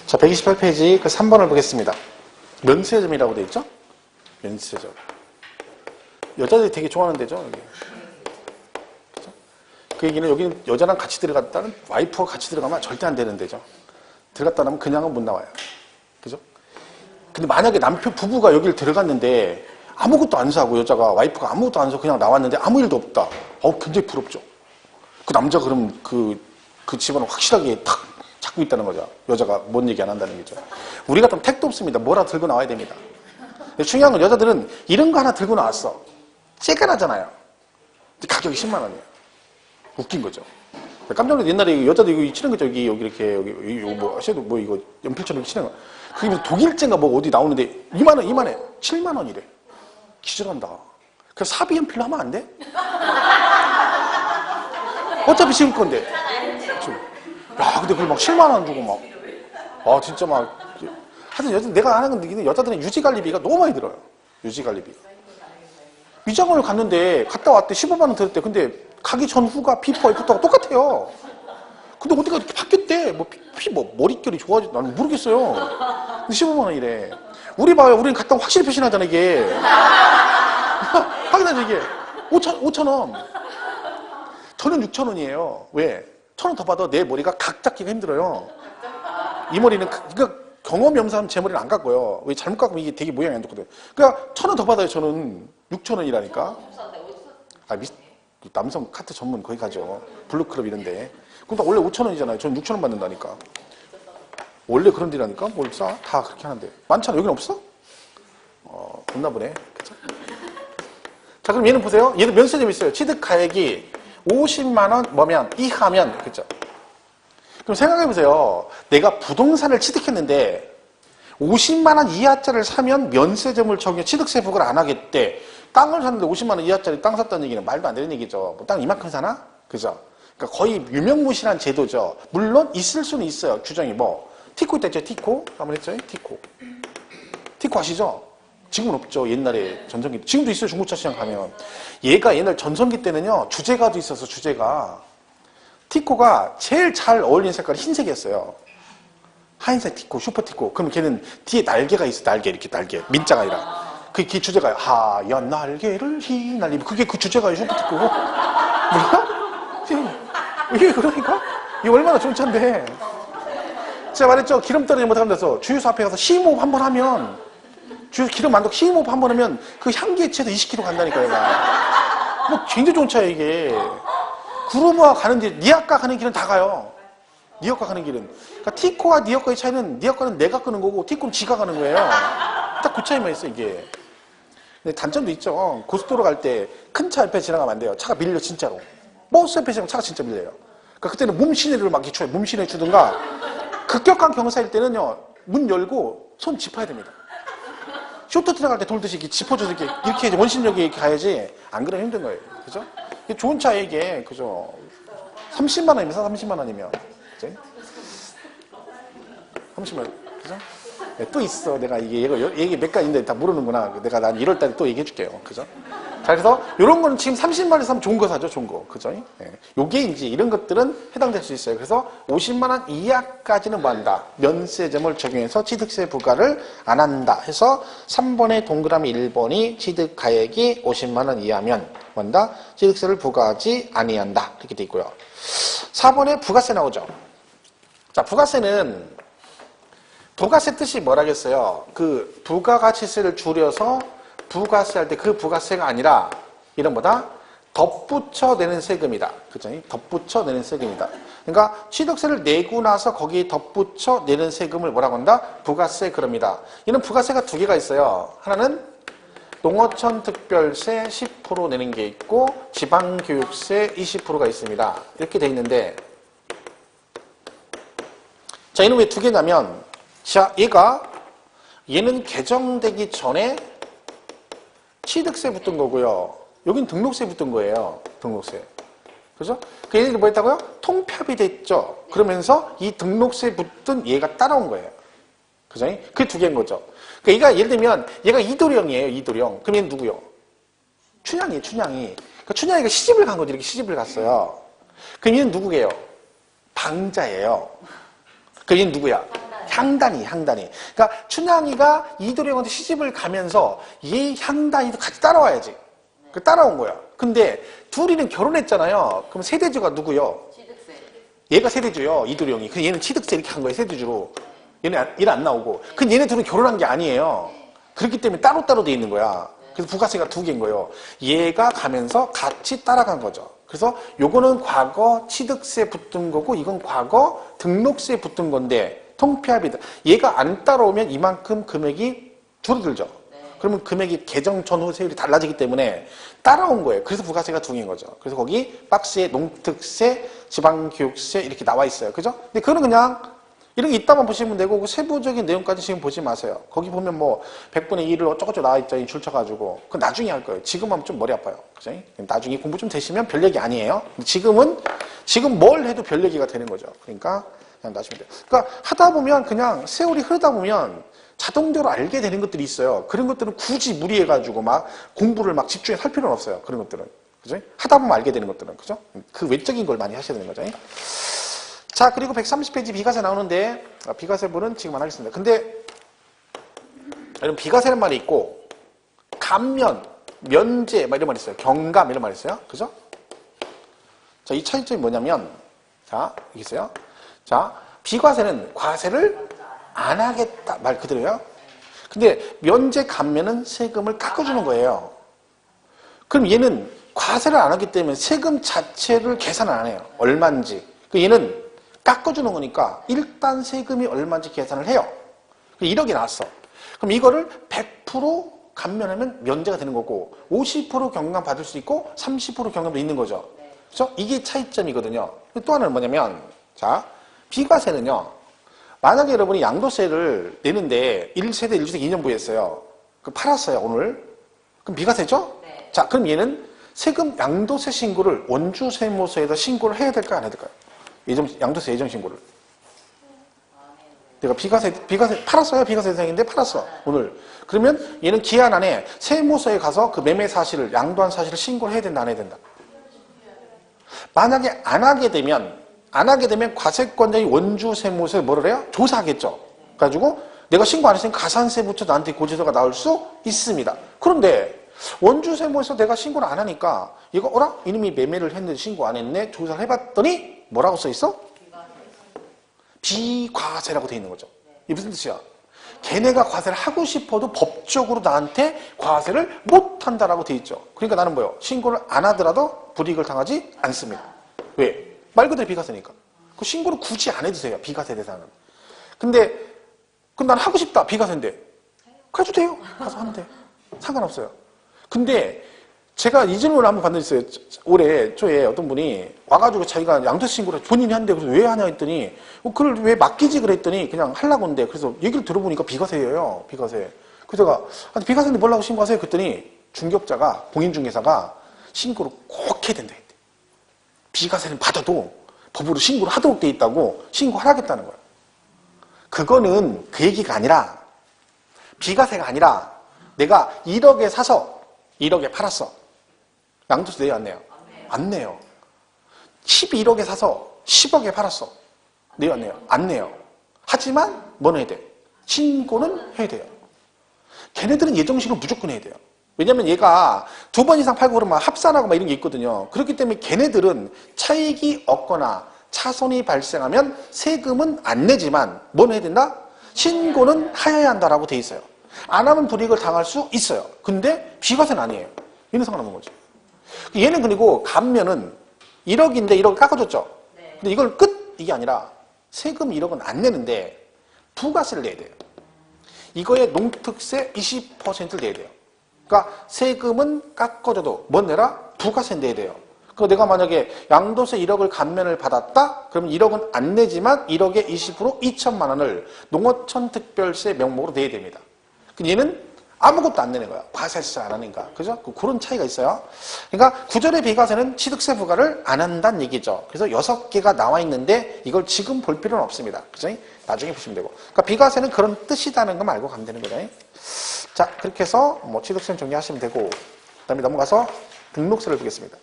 자, 128페이지 그 3번을 보겠습니다. 면세점이라고 되어 있죠? 면세점. 여자들이 되게 좋아하는 데죠, 여기. 그죠? 그 얘기는 여기는 여자랑 같이 들어갔다는 와이프와 같이 들어가면 절대 안 되는 데죠. 들어갔다 나면 그냥은 못 나와요. 그죠? 근데 만약에 남편 부부가 여기를 들어갔는데 아무것도 안 사고 여자가 와이프가 아무것도 안 사고 그냥 나왔는데 아무 일도 없다. 굉장히 부럽죠. 그 남자 그럼 그 집안을 확실하게 탁 잡고 있다는 거죠. 여자가 뭔 얘기 안 한다는 거죠. 우리 같으면 택도 없습니다. 뭐라 들고 나와야 됩니다. 근데 중요한 건 여자들은 이런 거 하나 들고 나왔어. 쬐끈하잖아요. 가격이 10만 원이에요. 웃긴 거죠. 깜짝 놀랐어요. 옛날에 여자도 이거 치는 거죠. 여기 이렇게 여기 뭐 섀도우 뭐 이거 연필처럼 이렇게 치는 거. 그게 무슨 독일제인가 뭐 어디 나오는데 2만 원, 2만 원, 7만 원이래. 기절한다. 그래서 사비 연필로 하면 안 돼? 어차피 지울 건데. 야, 근데 그걸 막 7만 원 주고 막. 진짜 막. 하여튼 내가 하는 건 여자들은 유지관리비가 너무 많이 들어요. 유지관리비가. 미장원을 갔는데, 갔다 왔대. 15만 원 들었대. 근데 가기 전후가 비포 애프터가 똑같아요. 근데 어디가 이렇게 바뀌었대. 머릿결이 좋아지, 나는 모르겠어요. 근데 15만 원이래. 우리 봐요. 우리는 갔다 오면 확실히 표시나잖아, 이게. 확인하죠, 이게. 5천 원. 저는 6천 원이에요. 왜? 1,000원 더 받아 내 머리가 각 잡기가 힘들어요. 이 머리는, 그러니까 경험이 없는 사람 제 머리는 안 깎고요. 왜 잘못 깎으면 이게 되게 모양이 안 좋거든. 그러니까 1,000원 더 받아요, 저는. 6천 원이라니까. 남성 카트 전문 거기 가죠. 블루클럽 이런데. 그럼 원래 5천 원이잖아요. 저는 6천 원 받는다니까. 원래 그런 데라니까? 뭘 싸? 다 그렇게 하는데. 많잖아. 여기는 없어? 없나 보네. 그쵸? 자, 그럼 얘는 보세요. 얘도 면세점이 있어요. 취득가액이 50만 원 뭐면 이하면, 그죠? 그럼 생각해보세요. 내가 부동산을 취득했는데 50만 원 이하짜리를 사면 면세점을 적용해 취득세 부과를 안 하겠대. 땅을 샀는데 50만 원 이하짜리 땅 샀다는 얘기는 말도 안 되는 얘기죠. 뭐 땅 이만큼 사나? 그죠? 그러니까 거의 유명무실한 제도죠. 물론 있을 수는 있어요. 규정이 뭐. 티코 있다 했죠? 티코? 한번 했죠? 티코. 티코 아시죠? 지금은 없죠. 옛날에 전성기. 지금도 있어요. 중고차 시장 가면. 얘가 옛날 전성기 때는요. 주제가도 있어서 주제가. 티코가 제일 잘 어울리는 색깔이 흰색이었어요. 하얀색 티코, 슈퍼 티코. 그럼 걔는 뒤에 날개가 있어. 날개, 이렇게 날개. 민자가 아니라. 그게 주제가요. 하얀 날개를 휘날리면. 그게 그 주제가요. 슈퍼 티코고. 뭐야? 이게 그러니까? 이게 얼마나 좋은 차인데. 제가 말했죠. 기름 떨어지지 못하는 데서 주유소 앞에 가서 시음호흡 한번 하면 주유소 기름 안 넣고 시음호흡 한번 하면 그 향기에 취해서 20km 간다니까요. 얘가. 뭐 굉장히 좋은 차예요, 이게. 구로모아 가는 길, 니아까 가는 길은 다 가요. 니아까 가는 길은. 그러니까 티코와 니아까의 차이는 니아까는 내가 끄는 거고 티코는 지가 가는 거예요. 딱 그 차이만 있어, 이게. 근데 단점도 있죠. 고속도로 갈 때 큰 차 옆에 지나가면 안 돼요. 차가 밀려, 진짜로. 버스 옆에 지나가면 차가 진짜 밀려요. 그러니까 그때는 몸시내를 막 이렇게 줘요. 몸시내 주든가. 급격한 경사일 때는요, 문 열고 손 짚어야 됩니다. 쇼트 들어갈 때 돌듯이 이렇게 짚어줘서 이렇게 원심력이 이렇게 가야지, 안 그러면 힘든 거예요. 그죠? 이게 좋은 차에 이게, 그죠? 30만 원이면 30만 원이면. 그죠? 30만 원. 그죠? 네, 또 있어. 내가 얘기 몇 가지인데 다 모르는구나. 내가 난 1월 달에 또 얘기해 줄게요. 그죠? 자, 그래서 이런 거는 지금 30만 원에서 사면 좋은 거 사죠. 좋은 거. 그죠? 네. 요게 이제 이런 것들은 해당될 수 있어요. 그래서 50만 원 이하까지는 뭐 한다? 면세점을 적용해서 취득세 부과를 안 한다. 해서 3번의 동그라미 1번이 취득가액이 50만 원 이하면 뭐 한다? 취득세를 부과하지 아니한다. 이렇게 돼 있고요. 4번에 부가세 나오죠. 자, 부가세는 부가세 뜻이 뭐라겠어요? 그 부가가치세를 줄여서 부가세 할 때 그 부가세가 아니라 이런 뭐다? 덧붙여 내는 세금이다. 그죠? 덧붙여 내는 세금이다. 그러니까 취득세를 내고 나서 거기에 덧붙여 내는 세금을 뭐라고 한다? 부가세 그럽니다. 이런 부가세가 두 개가 있어요. 하나는 농어촌 특별세 10% 내는 게 있고 지방교육세 20%가 있습니다. 이렇게 돼 있는데 자, 얘는 왜 두 개냐면 자, 얘는 개정되기 전에 취득세 붙은 거고요. 여긴 등록세 붙은 거예요. 등록세. 그죠? 그 얘네들이 뭐 했다고요? 통폐합이 됐죠. 그러면서 이 등록세 붙은 얘가 따라온 거예요. 그죠? 그게 두 개인 거죠. 그러니까 얘가 예를 들면 얘가 이도령이에요. 이도령. 그럼 얘는 누구요? 춘향이에요. 춘향이. 그러니까 춘향이가 시집을 간 거죠. 이렇게 시집을 갔어요. 그럼 얘는 누구예요? 방자예요. 그럼 얘는 누구야? 향단이. 그러니까 춘향이가 이도령한테 시집을 가면서 이 향단이도 같이 따라와야지. 그 따라온 거야. 근데 둘이는 결혼했잖아요. 그럼 세대주가 누구요? 취득세. 얘가 세대주요. 이도령이. 그 얘는 취득세 이렇게 한 거예요. 세대주로. 얘는 안 나오고. 근데 얘네 둘은 결혼한 게 아니에요. 그렇기 때문에 따로따로 돼 있는 거야. 그래서 부가세가 두 개인 거예요. 얘가 가면서 같이 따라간 거죠. 그래서 요거는 과거 취득세 붙은 거고 이건 과거 등록세 붙은 건데 통폐합이다. 얘가 안 따라오면 이만큼 금액이 줄어들죠. 그러면 금액이 개정 전후 세율이 달라지기 때문에 따라온 거예요. 그래서 부가세가 두 개인 거죠. 그래서 거기 박스에 농특세, 지방교육세 이렇게 나와 있어요. 그죠? 근데 그거는 그냥 이런 게 있다만 보시면 되고 그 세부적인 내용까지 지금 보지 마세요. 거기 보면 뭐 100분의 1을 어쩌고저쩌고 나와 있죠. 줄 쳐가지고. 그건 나중에 할 거예요. 지금 하면 좀 머리 아파요. 그죠? 나중에 공부 좀 되시면 별 얘기 아니에요. 지금 뭘 해도 별 얘기가 되는 거죠. 그러니까 그냥 놔주면 돼요. 그러니까 하다 보면 그냥 세월이 흐르다 보면 자동적으로 알게 되는 것들이 있어요. 그런 것들은 굳이 무리해가지고 막 공부를 막 집중해서 할 필요는 없어요. 그런 것들은. 그죠? 하다 보면 알게 되는 것들은. 그죠? 그 외적인 걸 많이 하셔야 되는 거죠. 자, 그리고 130페이지 비과세 나오는데, 비과세분은 지금 안 하겠습니다. 근데, 여러분, 비과세라는 말이 있고, 감면, 면제, 막 이런 말이 있어요. 경감, 이런 말이 있어요. 그죠? 자, 이 차이점이 뭐냐면, 자, 여기 있어요. 자, 비과세는 과세를 안 하겠다. 말 그대로요. 근데, 면제, 감면은 세금을 깎아주는 거예요. 그럼 얘는 과세를 안 하기 때문에 세금 자체를 계산을 안 해요. 얼마인지. 얘는 깎아주는 거니까 일단 세금이 얼마인지 계산을 해요. 1억이 나왔어. 그럼 이거를 100% 감면하면 면제가 되는 거고 50% 경감 받을 수 있고 30% 경감도 있는 거죠. 그렇죠? 이게 차이점이거든요. 또 하나는 뭐냐면 자, 비과세는요. 만약에 여러분이 양도세를 내는데 1세대 1주택 2년 부였어요. 그 팔았어요, 오늘. 그럼 비과세죠? 네. 자, 그럼 얘는 세금 양도세 신고를 원주세무서에다 신고를 해야 될까요? 안 해야 될까요? 양도세 예정 신고를. 내가 비과세 팔았어요. 비과세 대상인데 팔았어. 오늘. 그러면 얘는 기한 안에 세무서에 가서 그 매매 사실을, 양도한 사실을 신고를 해야 된다, 안 해야 된다. 만약에 안 하게 되면 과세권자의 원주세무서에 뭐를 해요? 조사하겠죠. 그래가지고 내가 신고 안 했으니까 가산세부터 나한테 고지서가 나올 수 있습니다. 그런데 원주세무에서 내가 신고를 안 하니까 이거 어라? 이놈이 매매를 했는데 신고 안 했네? 조사를 해봤더니 뭐라고 써 있어? 비과세라고 돼 있는 거죠. 이게 무슨 뜻이야? 걔네가 과세를 하고 싶어도 법적으로 나한테 과세를 못한다라고 돼 있죠. 그러니까 나는 뭐요? 신고를 안 하더라도 불이익을 당하지 않습니다. 왜? 말 그대로 비과세니까. 그 신고를 굳이 안 해도 돼요. 비과세 대상은. 근데 그럼 난 하고 싶다. 비과세인데. 그래도 돼요. 가서 하면 돼. 상관없어요. 근데 제가 이 질문을 한번 받은 적 있어요. 올해 초에 어떤 분이 와가지고 자기가 양도세 신고를 본인이 한대. 그래서 왜 하냐 했더니 그걸 왜 맡기지 그랬더니 그냥 하려고 한대. 그래서 얘기를 들어보니까 비과세예요. 비과세. 그래서 제가 비과세인데 뭐라고 신고하세요? 그랬더니 중개업자가 공인중개사가 신고를 꼭 해야 된다 했대. 비과세는 받아도 법으로 신고를 하도록 돼 있다고 신고하라겠다는 거예요. 그거는 그 얘기가 아니라 비과세가 아니라 내가 1억에 사서 1억에 팔았어. 양도세 내요, 안 내요? 안 내요. 11억에 사서 10억에 팔았어. 내요, 안 내요? 안 내요. 하지만 뭐는 해야 돼? 신고는 해야 돼요. 걔네들은 예정신고를 무조건 해야 돼요. 왜냐면 얘가 2번 이상 팔고 그러면 합산하고 막 이런 게 있거든요. 그렇기 때문에 걔네들은 차익이 없거나 차손이 발생하면 세금은 안 내지만 뭐는 해야 된다? 신고는 하여야 한다라고 돼 있어요. 안 하면 불이익을 당할 수 있어요. 근데 비과세는 아니에요. 얘는 상관없는 거지. 얘는 그리고 감면은 1억인데 1억 깎아줬죠. 근데 이걸 끝! 이게 아니라 세금 1억은 안 내는데 부가세를 내야 돼요. 이거에 농특세 20%를 내야 돼요. 그러니까 세금은 깎아줘도 뭐 내라? 부가세 내야 돼요. 그 내가 만약에 양도세 1억을 감면을 받았다? 그러면 1억은 안 내지만 1억에 20% 2천만 원을 농어촌 특별세 명목으로 내야 됩니다. 얘는 아무것도 안 내는 거야. 과세를 안 하니까. 그죠? 그런 차이가 있어요. 그러니까 구절의 비과세는 취득세 부과를 안 한다는 얘기죠. 그래서 6개가 나와 있는데 이걸 지금 볼 필요는 없습니다. 그죠? 나중에 보시면 되고. 그러니까 비과세는 그런 뜻이라는 거 알고 가면 되는 거죠. 자, 그렇게 해서 뭐 취득세는 정리하시면 되고, 그 다음에 넘어가서 등록세를 보겠습니다.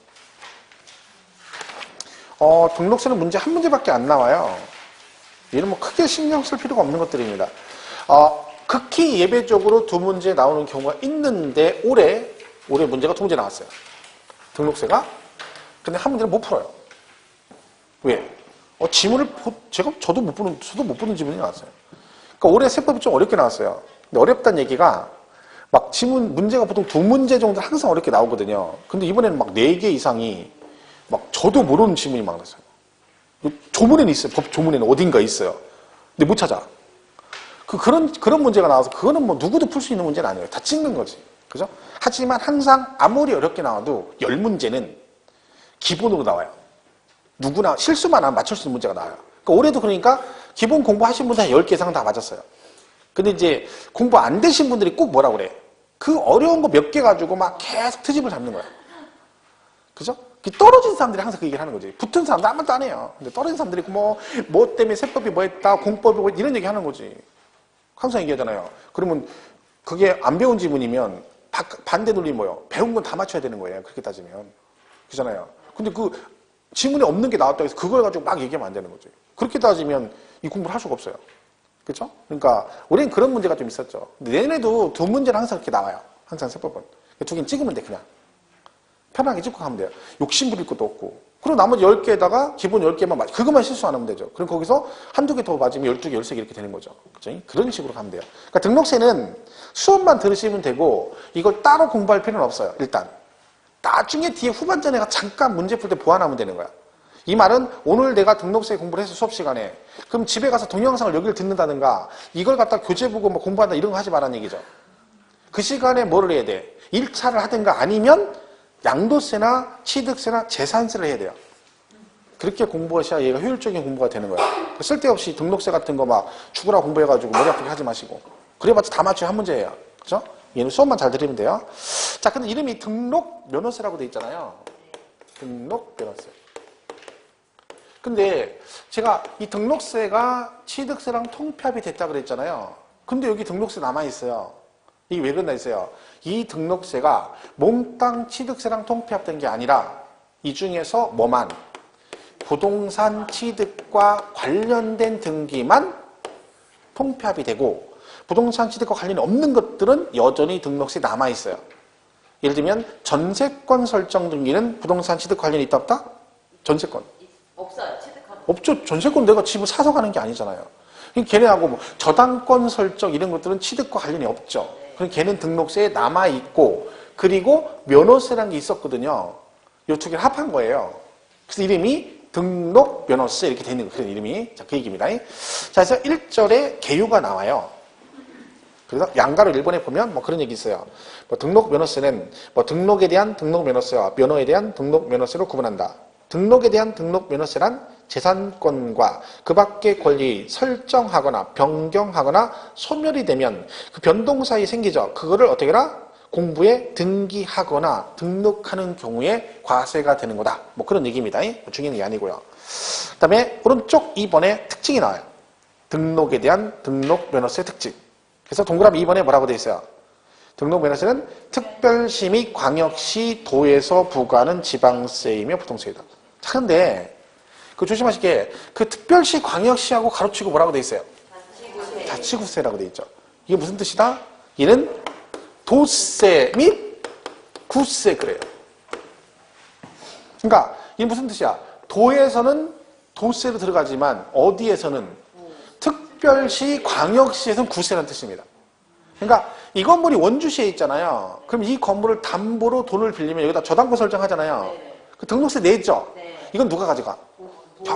등록세는 문제 한 문제밖에 안 나와요. 얘는 뭐 크게 신경 쓸 필요가 없는 것들입니다. 극히 예외적으로 두 문제 나오는 경우가 있는데 올해 문제가 두 문제 나왔어요. 등록세가. 근데 한 문제는 못 풀어요. 왜? 지문을 저도 못 푸는 지문이 나왔어요. 그러니까 올해 세법이 좀 어렵게 나왔어요. 근데 어렵다는 얘기가 막 지문 문제가 보통 두 문제 정도 항상 어렵게 나오거든요. 근데 이번에는 막 4개 이상이 막 저도 모르는 지문이 막 나왔어요. 조문에는 있어요. 법 조문에는 어딘가 있어요. 근데 못 찾아. 그런 문제가 나와서 그거는 뭐 누구도 풀 수 있는 문제는 아니에요. 다 찍는 거지. 그죠? 하지만 항상 아무리 어렵게 나와도 10문제는 기본으로 나와요. 누구나 실수만 하면 맞출 수 있는 문제가 나와요. 그러니까 올해도 그러니까 기본 공부하신 분들 10개 이상 다 맞았어요. 근데 이제 공부 안 되신 분들이 꼭 뭐라 그래. 그 어려운 거 몇 개 가지고 막 계속 트집을 잡는 거야. 그죠? 떨어진 사람들이 항상 그 얘기를 하는 거지. 붙은 사람들 아무것도 안 해요. 근데 떨어진 사람들이 뭐 때문에 세법이 뭐 했다, 공법이 뭐 이런 얘기 하는 거지. 항상 얘기하잖아요. 그러면 그게 안 배운 지문이면 반대 논리 뭐예요? 배운 건 다 맞춰야 되는 거예요. 그렇게 따지면. 그잖아요. 근데 그 지문에 없는 게 나왔다고 해서 그걸 가지고 막 얘기하면 안 되는 거지. 그렇게 따지면 이 공부를 할 수가 없어요. 그렇죠? 그러니까 우리는 그런 문제가 좀 있었죠. 근데 내년에도 두 문제는 항상 그렇게 나와요. 항상 세법은. 두 개는 찍으면 돼 그냥. 편하게 찍고 가면 돼요. 욕심 부릴 것도 없고. 그리고 나머지 10개에다가 기본 10개만 맞 그것만 실수 안 하면 되죠. 그럼 거기서 한두 개 더 맞으면 12개, 13개 이렇게 되는 거죠. 그죠? 그런 식으로 가면 돼요. 그러니까 등록세는 수업만 들으시면 되고 이걸 따로 공부할 필요는 없어요. 일단. 나중에 뒤에 후반전에 잠깐 문제 풀 때 보완하면 되는 거야. 이 말은 오늘 내가 등록세 공부를 해서 수업 시간에 그럼 집에 가서 동영상을 여기를 듣는다든가 이걸 갖다 교재 보고 뭐 공부한다 이런 거 하지 말라는 얘기죠. 그 시간에 뭐를 해야 돼? 1차를 하든가 아니면 양도세나 취득세나 재산세를 해야 돼요. 그렇게 공부하셔야 얘가 효율적인 공부가 되는 거야. 쓸데없이 등록세 같은 거 막 죽으라 공부해가지고 머리 아프게 하지 마시고. 그래봤자 다 맞춰야 한 문제예요. 그죠? 얘는 수업만 잘 들으면 돼요. 자, 근데 이름이 등록 면허세라고 돼 있잖아요. 등록 면허세. 근데 제가 이 등록세가 취득세랑 통폐합이 됐다 그랬잖아요. 근데 여기 등록세 남아있어요. 이게 왜 그런다 했어요? 이 등록세가 몽땅 취득세랑 통폐합된 게 아니라 이 중에서 뭐만? 부동산 취득과 관련된 등기만 통폐합이 되고 부동산 취득과 관련이 없는 것들은 여전히 등록세 남아있어요. 예를 들면 전세권 설정 등기는 부동산 취득 관련이 있다 없다? 전세권. 없어요. 취득하는. 없죠. 전세권 내가 집을 사서 가는 게 아니잖아요. 걔네하고 뭐 저당권 설정 이런 것들은 취득과 관련이 없죠. 그럼 걔는 등록세에 남아있고 그리고 면허세라는 게 있었거든요. 이 두 개를 합한 거예요. 그래서 이름이 등록 면허세 이렇게 되는 그런 이름이. 자, 그 얘기입니다. 자, 그래서 1절에 개요가 나와요. 그래서 양가로 1번에 보면 뭐 그런 얘기 있어요. 뭐 등록 면허세는 뭐 등록에 대한 등록 면허세와 면허에 대한 등록 면허세로 구분한다. 등록에 대한 등록 면허세란 재산권과 그 밖의 권리 설정하거나 변경하거나 소멸이 되면 그 변동 사이 생기죠. 그거를 어떻게 해라? 공부에 등기하거나 등록하는 경우에 과세가 되는 거다. 뭐 그런 얘기입니다. 중요한 게 아니고요. 그 다음에 오른쪽 2번에 특징이 나와요. 등록에 대한 등록 면허세 특징. 그래서 동그라미 2번에 뭐라고 되어 있어요? 등록 면허세는 특별시 및 광역시 도에서 부과하는 지방세이며 부동세이다. 자, 근데 그 조심하실 게 그 특별시 광역시하고 가로치고 뭐라고 돼 있어요? 자치구세라고 돼 있죠. 이게 무슨 뜻이다? 얘는 도세 및 구세 그래요. 그러니까 이게 무슨 뜻이야? 도에서는 도세로 들어가지만 어디에서는 특별시 광역시에서는 구세라는 뜻입니다. 그러니까 이 건물이 원주시에 있잖아요. 그럼 이 건물을 담보로 돈을 빌리면 여기다 저당권 설정하잖아요. 그 등록세 내죠? 이건 누가 가져가?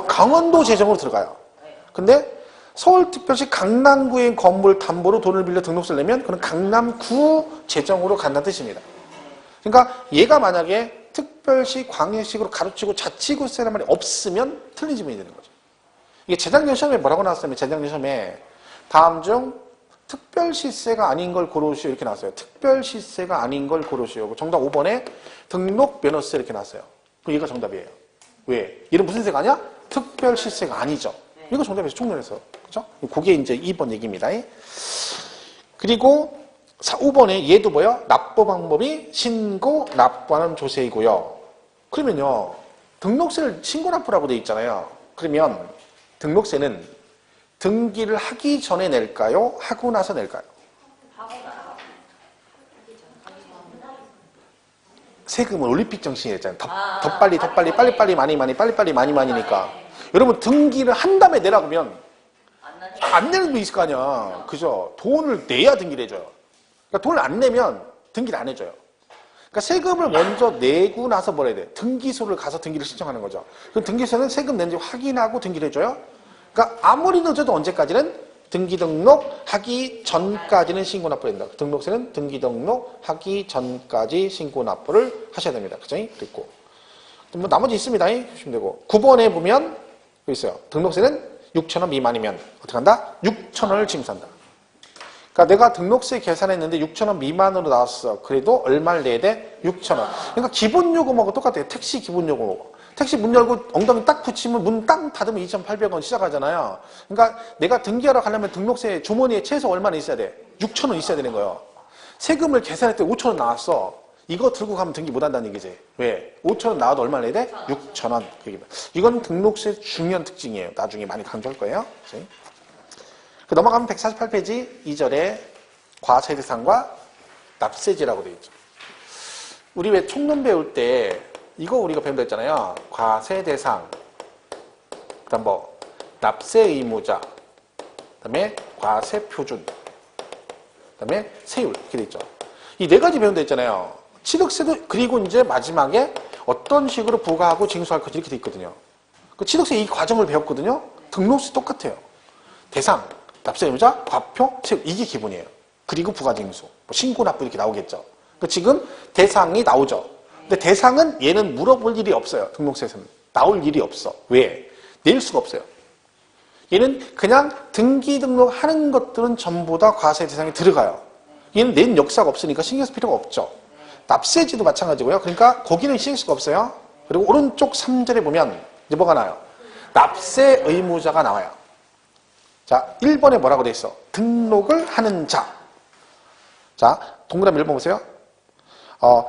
강원도 재정으로 들어가요. 근데 서울특별시 강남구의 건물 담보로 돈을 빌려 등록세를 내면 그건 강남구 재정으로 간다는 뜻입니다. 그러니까 얘가 만약에 특별시 광역시로 가로치고 자치구세라는 말이 없으면 틀린 지문이 되는 거죠. 이게 재작년 시험에 뭐라고 나왔냐면 재작년 시험에 다음 중 특별시세가 아닌 걸 고르시오 이렇게 나왔어요. 특별시세가 아닌 걸 고르시오. 정답 5번에 등록면허세 이렇게 나왔어요. 그럼 얘가 정답이에요. 왜? 얘는 무슨 세가 아니야? 특별시세가 아니죠. 이거 정답에서 총론해서. 그죠? 그게 이제 2번 얘기입니다. 그리고 5번에 얘도 뭐요? 납부 방법이 신고, 납부하는 조세이고요. 그러면요. 등록세를 신고 납부라고 돼 있잖아요. 그러면 등록세는 등기를 하기 전에 낼까요? 하고 나서 낼까요? 세금은 올림픽 정신이었잖아요. 더 빨리, 빨리, 많이니까. 여러분, 등기를 한 다음에 내라고 하면 안 내는 분 있을 거 아니야. 그죠? 돈을 내야 등기를 해줘요. 그러니까 돈을 안 내면 등기를 안 해줘요. 그러니까 세금을 먼저 내고 나서 뭘 해야 돼? 등기소를 가서 등기를 신청하는 거죠. 그럼 등기소는 세금 낸지 확인하고 등기를 해줘요. 그러니까 아무리 늦어도 언제까지는? 등기 등록하기 전까지는 신고 납부를 된다. 등록세는 등기 등록하기 전까지 신고 납부를 하셔야 됩니다. 그죠? 그리고 뭐 나머지 있습니다. 보시면 되고 9번에 보면 여기 있어요. 등록세는 6,000원 미만이면 어떻게 한다? 6,000원을 징수한다. 그러니까 내가 등록세 계산했는데 6,000원 미만으로 나왔어. 그래도 얼마를 내야 돼? 6,000원. 그러니까 기본요금하고 똑같아요. 택시 기본요금하고. 택시 문 열고 엉덩이 딱 붙이면 문 딱 닫으면 2,800원 시작하잖아요. 그러니까 내가 등기하러 가려면 등록세 주머니에 최소 얼마나 있어야 돼? 6,000원 있어야 되는 거예요. 세금을 계산할 때 5,000원 나왔어. 이거 들고 가면 등기 못 한다는 얘기지. 왜? 5,000원 나와도 얼마 내야 돼? 6,000원. 이건 등록세 중요한 특징이에요. 나중에 많이 강조할 거예요. 그치? 넘어가면 148페이지 2절에 과세대상과 납세지라고 되어 있죠. 우리 왜 총론 배울 때 이거 우리가 배운다 했잖아요. 과세대상, 그 다음 뭐 납세의무자, 그 다음에 과세표준, 그 다음에 세율 이렇게 돼 있죠. 이 네 가지 배운다 했잖아요. 취득세도 그리고 이제 마지막에 어떤 식으로 부과하고 징수할 것이 이렇게 돼 있거든요. 그 취득세 이 과정을 배웠거든요. 등록세 똑같아요. 대상, 납세의무자, 과표, 세율 이게 기본이에요. 그리고 부과징수, 뭐 신고 납부 이렇게 나오겠죠. 그러니까 지금 대상이 나오죠. 근데 대상은 얘는 물어볼 일이 없어요. 등록세에서는. 나올 일이 없어. 왜? 낼 수가 없어요. 얘는 그냥 등기 등록하는 것들은 전부 다 과세 대상에 들어가요. 얘는 낸 역사가 없으니까 신경 쓸 필요가 없죠. 납세지도 마찬가지고요. 그러니까 거기는 신경 쓸 수가 없어요. 그리고 오른쪽 3절에 보면 이제 뭐가 나와요? 납세 의무자가 나와요. 자, 1번에 뭐라고 돼 있어? 등록을 하는 자. 자, 동그라미 1번 보세요.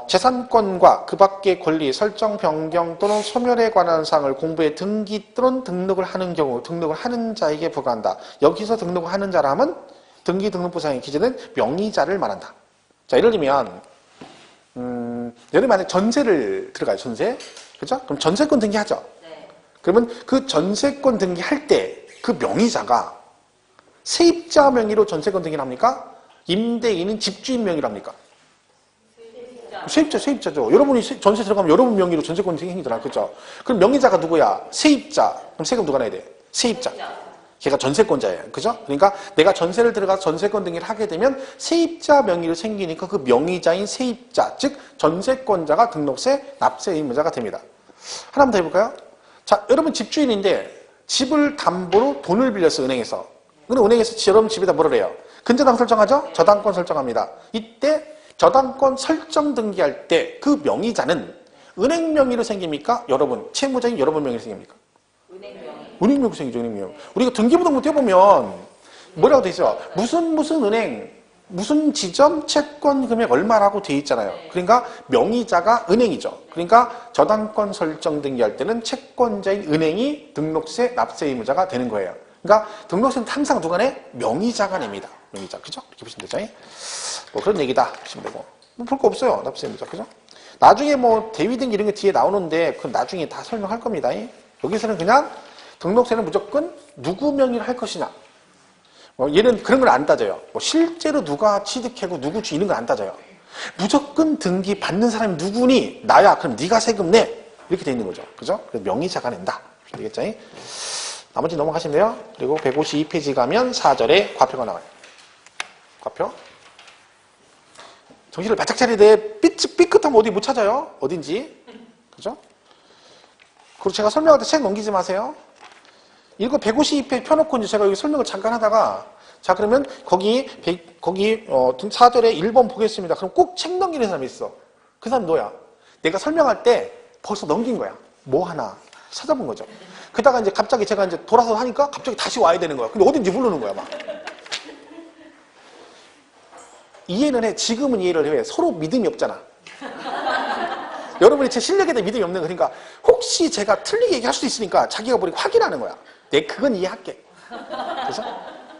재산권과 그 밖의 권리, 설정, 변경 또는 소멸에 관한 사항을 공부에 등기 또는 등록을 하는 경우 등록을 하는 자에게 부과한다. 여기서 등록을 하는 자라 하면 등기 등록부상의 기재는 명의자를 말한다. 자, 예를 들면 예를 만약 전세를 들어가요. 전세. 그죠? 그럼 전세권 등기하죠. 네. 그러면 그 전세권 등기할 때 그 명의자가 세입자 명의로 전세권 등기를 합니까? 임대인은 집주인 명의로 합니까? 세입자죠. 여러분이 전세 들어가면 여러분 명의로 전세권 생기더라. 그죠? 그럼 명의자가 누구야? 세입자. 그럼 세금 누가 내야 돼? 세입자. 걔가 전세권자예요. 그죠? 그러니까 내가 전세를 들어가서 전세권 등기를 하게 되면 세입자 명의로 생기니까 그 명의자인 세입자, 즉 전세권자가 등록세, 납세 의무자가 됩니다. 하나만 더 해볼까요? 자, 여러분 집주인인데 집을 담보로 돈을 빌렸어, 은행에서. 근데 은행에서 여러분 집에다 뭐를 해요? 근저당 설정하죠? 저당권 설정합니다. 이때 저당권 설정 등기할 때 그 명의자는 은행 명의로 생깁니까? 여러분, 채무자인 여러분 명의로 생깁니까? 은행 명의로 생기죠, 은행 명의. 우리가 등기부등본 떼보면 뭐라고 돼 있어요? 무슨 은행, 무슨 지점, 채권 금액 얼마라고 돼 있잖아요. 그러니까 명의자가 은행이죠. 그러니까 저당권 설정 등기할 때는 채권자인 은행이 등록세, 납세 의무자가 되는 거예요. 그러니까 등록세는 항상 누가 내? 명의자가 냅니다. 명의자. 그죠? 이렇게 보시면 되죠. 뭐 그런 얘기다 보시면 되고. 뭐 볼 거 없어요. 납세 의무자. 그죠? 나중에 뭐 대위 등기 이런 게 뒤에 나오는데 그건 나중에 다 설명할 겁니다. 여기서는 그냥 등록세는 무조건 누구 명의로 할 것이냐. 얘는 그런 걸 안 따져요. 뭐 실제로 누가 취득하고 누구 주 이런 걸 안 따져요. 무조건 등기 받는 사람이 누구니? 나야. 그럼 네가 세금 내. 이렇게 돼 있는 거죠. 그죠? 그래서 명의자가 낸다. 되겠죠? 나머지 넘어가시면 돼요. 그리고 152페이지 가면 4절에 과표가 나와요. 과표. 정신을 바짝 차려야 돼. 삐끗하면 어디 못 찾아요. 어딘지. 그죠? 그리고 제가 설명할 때 책 넘기지 마세요. 이거 152페이지 펴놓고 이제 제가 여기 설명을 잠깐 하다가 자, 그러면 거기 4절에 1번 보겠습니다. 그럼 꼭 책 넘기는 사람이 있어. 그 사람 너야. 내가 설명할 때 벌써 넘긴 거야. 뭐 하나 찾아본 거죠. 그러다가 이제 갑자기 제가 이제 돌아서 하니까 갑자기 다시 와야 되는 거야. 근데 어딘지 모르는 거야, 막. 이해는 해. 지금은 이해를 해. 서로 믿음이 없잖아. 여러분이 제 실력에 대해 믿음이 없는 거니까 혹시 제가 틀리게 얘기할 수도 있으니까 자기가 보니까 확인하는 거야. 내 그건 이해할게. 그죠?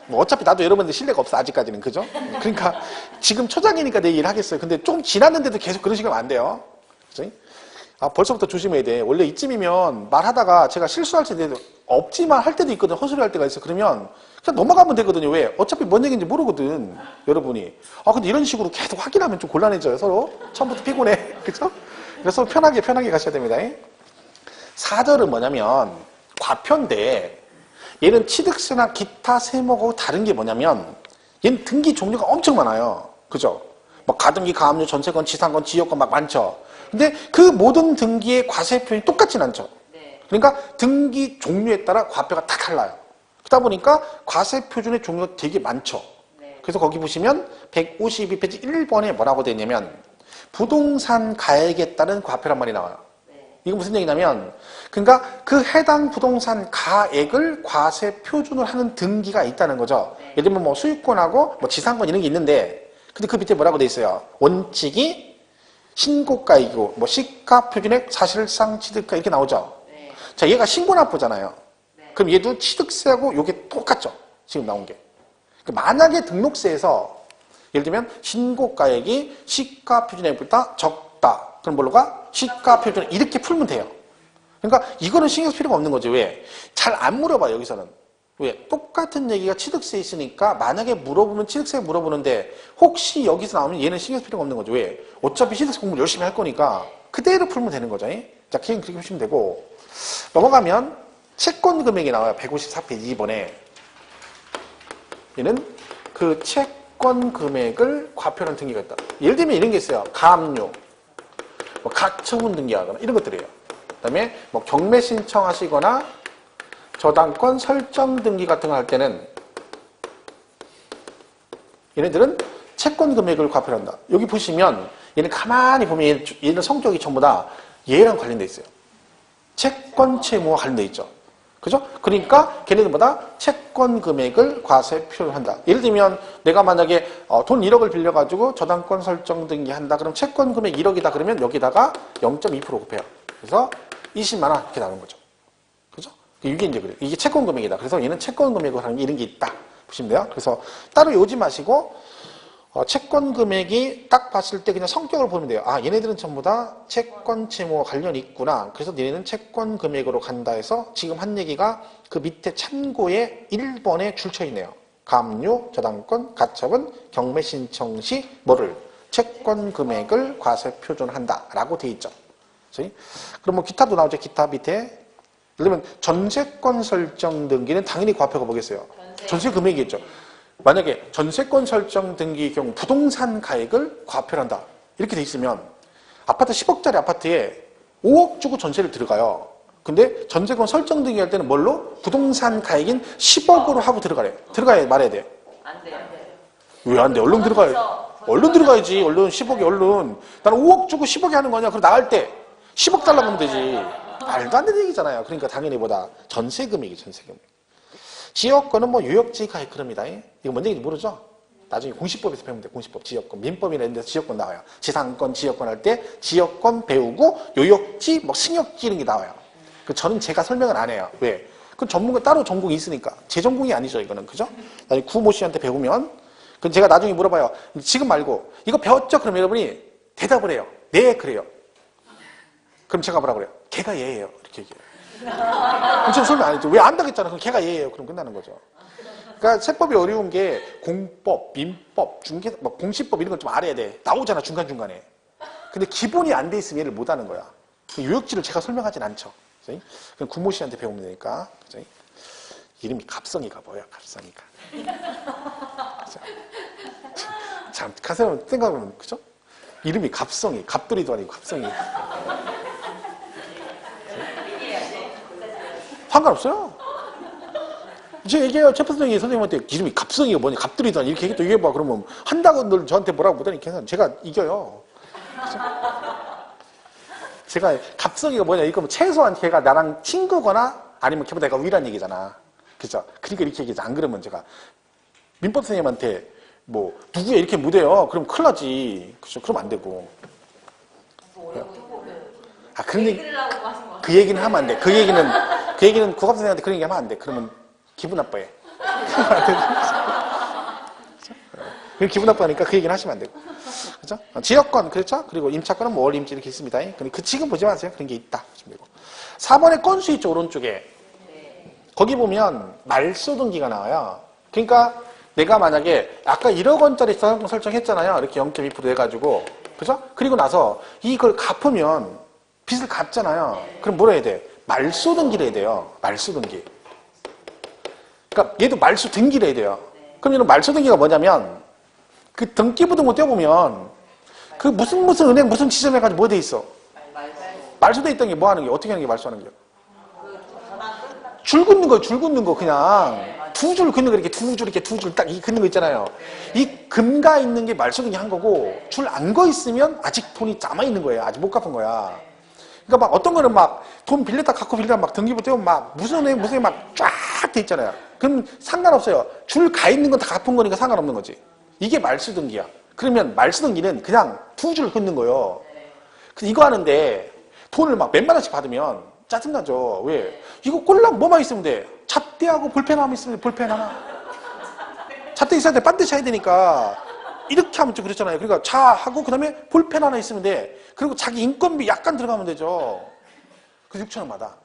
뭐 어차피 나도 여러분들 신뢰가 없어, 아직까지는. 그죠? 그러니까 지금 초장이니까 내 얘기를 하겠어요. 근데 좀 지났는데도 계속 그런 식이면 안 돼요. 그죠? 아, 벌써부터 조심해야 돼. 원래 이쯤이면 말하다가 제가 실수할 때도 없지만 할 때도 있거든. 헛소리 할 때가 있어. 그러면 그냥 넘어가면 되거든요. 왜? 어차피 뭔 얘기인지 모르거든, 여러분이. 아, 근데 이런 식으로 계속 확인하면 좀 곤란해져요, 서로. 처음부터 피곤해. 그죠? 그래서 편하게 가셔야 됩니다. 4절은 뭐냐면 과표인데, 얘는 취득세나 기타 세목하고 다른 게 뭐냐면 얘는 등기 종류가 엄청 많아요. 그죠? 뭐 가등기, 가압류, 전세권, 지상권, 지역권 막 많죠. 근데 그 모든 등기의 과세 표현이 똑같진 않죠. 그러니까 등기 종류에 따라 과표가 다 달라요. 그러다 보니까 과세 표준의 종류가 되게 많죠. 그래서 거기 보시면 152페이지 1번에 뭐라고 되어 있냐면 부동산 가액에 따른 과표란 말이 나와요. 이건 무슨 얘기냐면, 그러니까 그 해당 부동산 가액을 과세 표준을 하는 등기가 있다는 거죠. 예를 들면 뭐 수익권하고 뭐 지상권 이런 게 있는데, 근데 그 밑에 뭐라고 돼 있어요? 원칙이 신고가이고 뭐 시가 표준액 사실상 취득가 이렇게 나오죠. 자, 얘가 신고납부잖아요. 그럼 얘도 취득세하고 요게 똑같죠. 지금 나온 게. 만약에 등록세에서 예를 들면 신고가액이 시가 표준액보다 적다. 그럼 뭘로 가? 시가 표준액 이렇게 풀면 돼요. 그러니까 이거는 신경 쓸 필요가 없는 거죠. 왜? 잘 안 물어봐요, 여기서는. 왜? 똑같은 얘기가 취득세에 있으니까 만약에 물어보면 취득세 물어보는데 혹시 여기서 나오면 얘는 신경 쓸 필요가 없는 거죠. 왜? 어차피 취득세 공부를 열심히 할 거니까 그대로 풀면 되는 거죠. 자, 그냥 그렇게 보시면 되고, 넘어가면 채권 금액이 나와요. 154페이지 2번에. 얘는 그 채권 금액을 과표하는 등기가 있다. 예를 들면 이런 게 있어요. 가압류, 뭐 가처분 등기하거나 이런 것들이에요. 그 다음에 뭐 경매 신청하시거나 저당권 설정 등기 같은 거 할 때는 얘네들은 채권 금액을 과표한다. 여기 보시면 얘는 가만히 보면 얘는 성격이 전부 다 얘랑 관련돼 있어요. 채권 채무와 관련돼 있죠. 그죠? 그러니까 걔네들보다 채권 금액을 과세 표현한다. 예를 들면 내가 만약에 돈 1억을 빌려가지고 저당권 설정 등기한다. 그럼 채권 금액 1억이다. 그러면 여기다가 0.2% 곱해요. 그래서 20만 원 이렇게 나오는 거죠. 그죠? 이게 이제 그래요. 이게 채권 금액이다. 그래서 얘는 채권 금액으로 하는 이런 게 있다. 보시면 돼요. 그래서 따로 외우지 마시고 채권 금액이 딱 봤을 때 그냥 성격을 보면 돼요. 아, 얘네들은 전부 다 채권 채무와 관련이 있구나. 그래서 얘네는 채권 금액으로 간다 해서 지금 한 얘기가 그 밑에 참고에 1번에 줄쳐 있네요. 가압류, 저당권, 가처분, 경매 신청 시 뭐를? 채권 금액을 과세 표준한다 라고 돼 있죠. 그럼 뭐 기타도 나오죠. 기타 밑에. 예를 들면 전세권 설정 등기는 당연히 과표가 뭐겠어요? 전세 금액이겠죠. 만약에 전세권 설정 등기의 경우 부동산 가액을 과표한다. 이렇게 돼 있으면 아파트 10억짜리 아파트에 5억 주고 전세를 들어가요. 근데 전세권 설정 등기 할 때는 뭘로? 부동산 가액인 10억으로 하고 들어가래. 들어가야 말해야 돼. 안 돼요. 왜 안 돼? 얼른 들어가야 얼른 들어가야지. 얼른 10억이 얼른. 나는 5억 주고 10억에 하는 거냐? 그럼 나갈 때 10억 달라고 하면 되지. 말도 안 되는 얘기잖아요. 그러니까 당연히 보다 전세 금액이 전세 금액. 지역권은 뭐 유역지 가액 그럽니다. 이거 뭔 얘기인지 모르죠? 나중에 공시법에서 배우면 돼. 공시법, 지역권, 민법이나 이런 데서 지역권 나와요. 지상권, 지역권 할 때 지역권 배우고 요역지, 뭐 승역지 이런 게 나와요. 저는 제가 설명을 안 해요. 왜? 그 전문가 따로 전공이 있으니까. 제 전공이 아니죠, 이거는. 그죠? 나중에 구모 씨한테 배우면. 그럼 제가 나중에 물어봐요. 지금 말고 이거 배웠죠? 그럼 여러분이 대답을 해요. 네, 그래요. 그럼 제가 뭐라 그래요? 걔가 얘예요. 이렇게 얘기해요. 엄청 설명 안 했죠. 왜 안다겠잖아. 그럼 걔가 얘예요. 그럼 끝나는 거죠. 그러니까 세법이 어려운 게 공법, 민법, 중개, 뭐 공시법 이런 걸 좀 알아야 돼. 나오잖아 중간중간에. 근데 기본이 안 돼 있으면 얘를 못 하는 거야. 요역지를 제가 설명하진 않죠. 그럼 구모 씨한테 배우면 되니까. 그치? 이름이 갑성이가 뭐야? 갑성이가. 참, 가사람 생각하면 그죠? 이름이 갑성이, 갑돌이도 아니고 갑성이. 상관없어요. 제가 얘기해요. 최프선생님 선생님한테 이름이 갑성이가 뭐냐, 갑돌이도 아니 이렇게 얘기해, 또 얘기해봐. 그러면 한다고 늘 저한테 뭐라고 못하니까 제가 이겨요. 그렇죠? 제가 갑성이가 뭐냐, 이거 뭐 최소한 걔가 나랑 친구거나 아니면 걔보다 내가 위란 얘기잖아. 그죠? 그러니까 이렇게 얘기하지. 안 그러면 제가 민법 선생님한테 뭐 누구야 이렇게 못해요. 그럼 큰일 나지. 그죠? 그럼 안 되고. 아, 그런 얘기, 그 얘기는 하면 안 돼. 그 얘기는 국합 선생님한테 그런 얘기 하면 안 돼. 그러면 기분 나빠해. 기분 나쁘니까 그 얘기는 하시면 안 되고. 그죠? 지역권, 그렇죠? 그리고 임차권은 뭐 임지 이렇게 있습니다. 그 지금 보지 마세요. 그런 게 있다. 4번에 건수 있죠, 오른쪽에. 거기 보면 말소등기가 나와요. 그러니까 내가 만약에 아까 1억 원짜리 설정했잖아요. 이렇게 0.2% 해가지고. 그죠? 그리고 나서 이걸 갚으면 빚을 갚잖아요. 그럼 뭐라 해야 돼? 말소등기를 해야 돼요. 말소등기. 그러니까 얘도 말소등기를 해야 돼요. 그럼 이런 말소등기가 뭐냐면 그 등기부등본 떼어보면 그 무슨 은행 무슨 지점해가지고 뭐 돼 있어? 말소돼 있던 게 뭐 하는 게 어떻게 하는 게 말소하는 게? 줄 긋는 거예요. 줄 긋는 거 그냥 두 줄 긋는 거 이렇게 두 줄 딱 긋는 거 있잖아요. 이 금가 있는 게 말소등기 한 거고 줄 안 거 있으면 아직 돈이 남아 있는 거예요. 아직 못 갚은 거야. 그러니까 막 어떤 거는 막 돈 빌렸다 갚고 빌렸다 막 등기부 떼우면 막 무슨 은행 막 쫙 돼 있잖아요. 그럼 상관없어요. 줄 가 있는 건 다 갚은 거니까 상관없는 거지. 이게 말소등기야. 그러면 말소등기는 그냥 두 줄 긋는 거예요. 그래서 이거 하는데 돈을 막 몇만 원씩 받으면 짜증나죠. 왜? 이거 꼴랑 뭐만 있으면 돼? 잣대하고 볼펜 하나 있으면 돼. 볼펜 하나. 잣대 있어야 돼. 반드시 해야 되니까. 이렇게 하면 좀 그렇잖아요. 그러니까 자하고 그 다음에 볼펜 하나 있으면 돼. 그리고 자기 인건비 약간 들어가면 되죠. 그래서 6천 원 받아.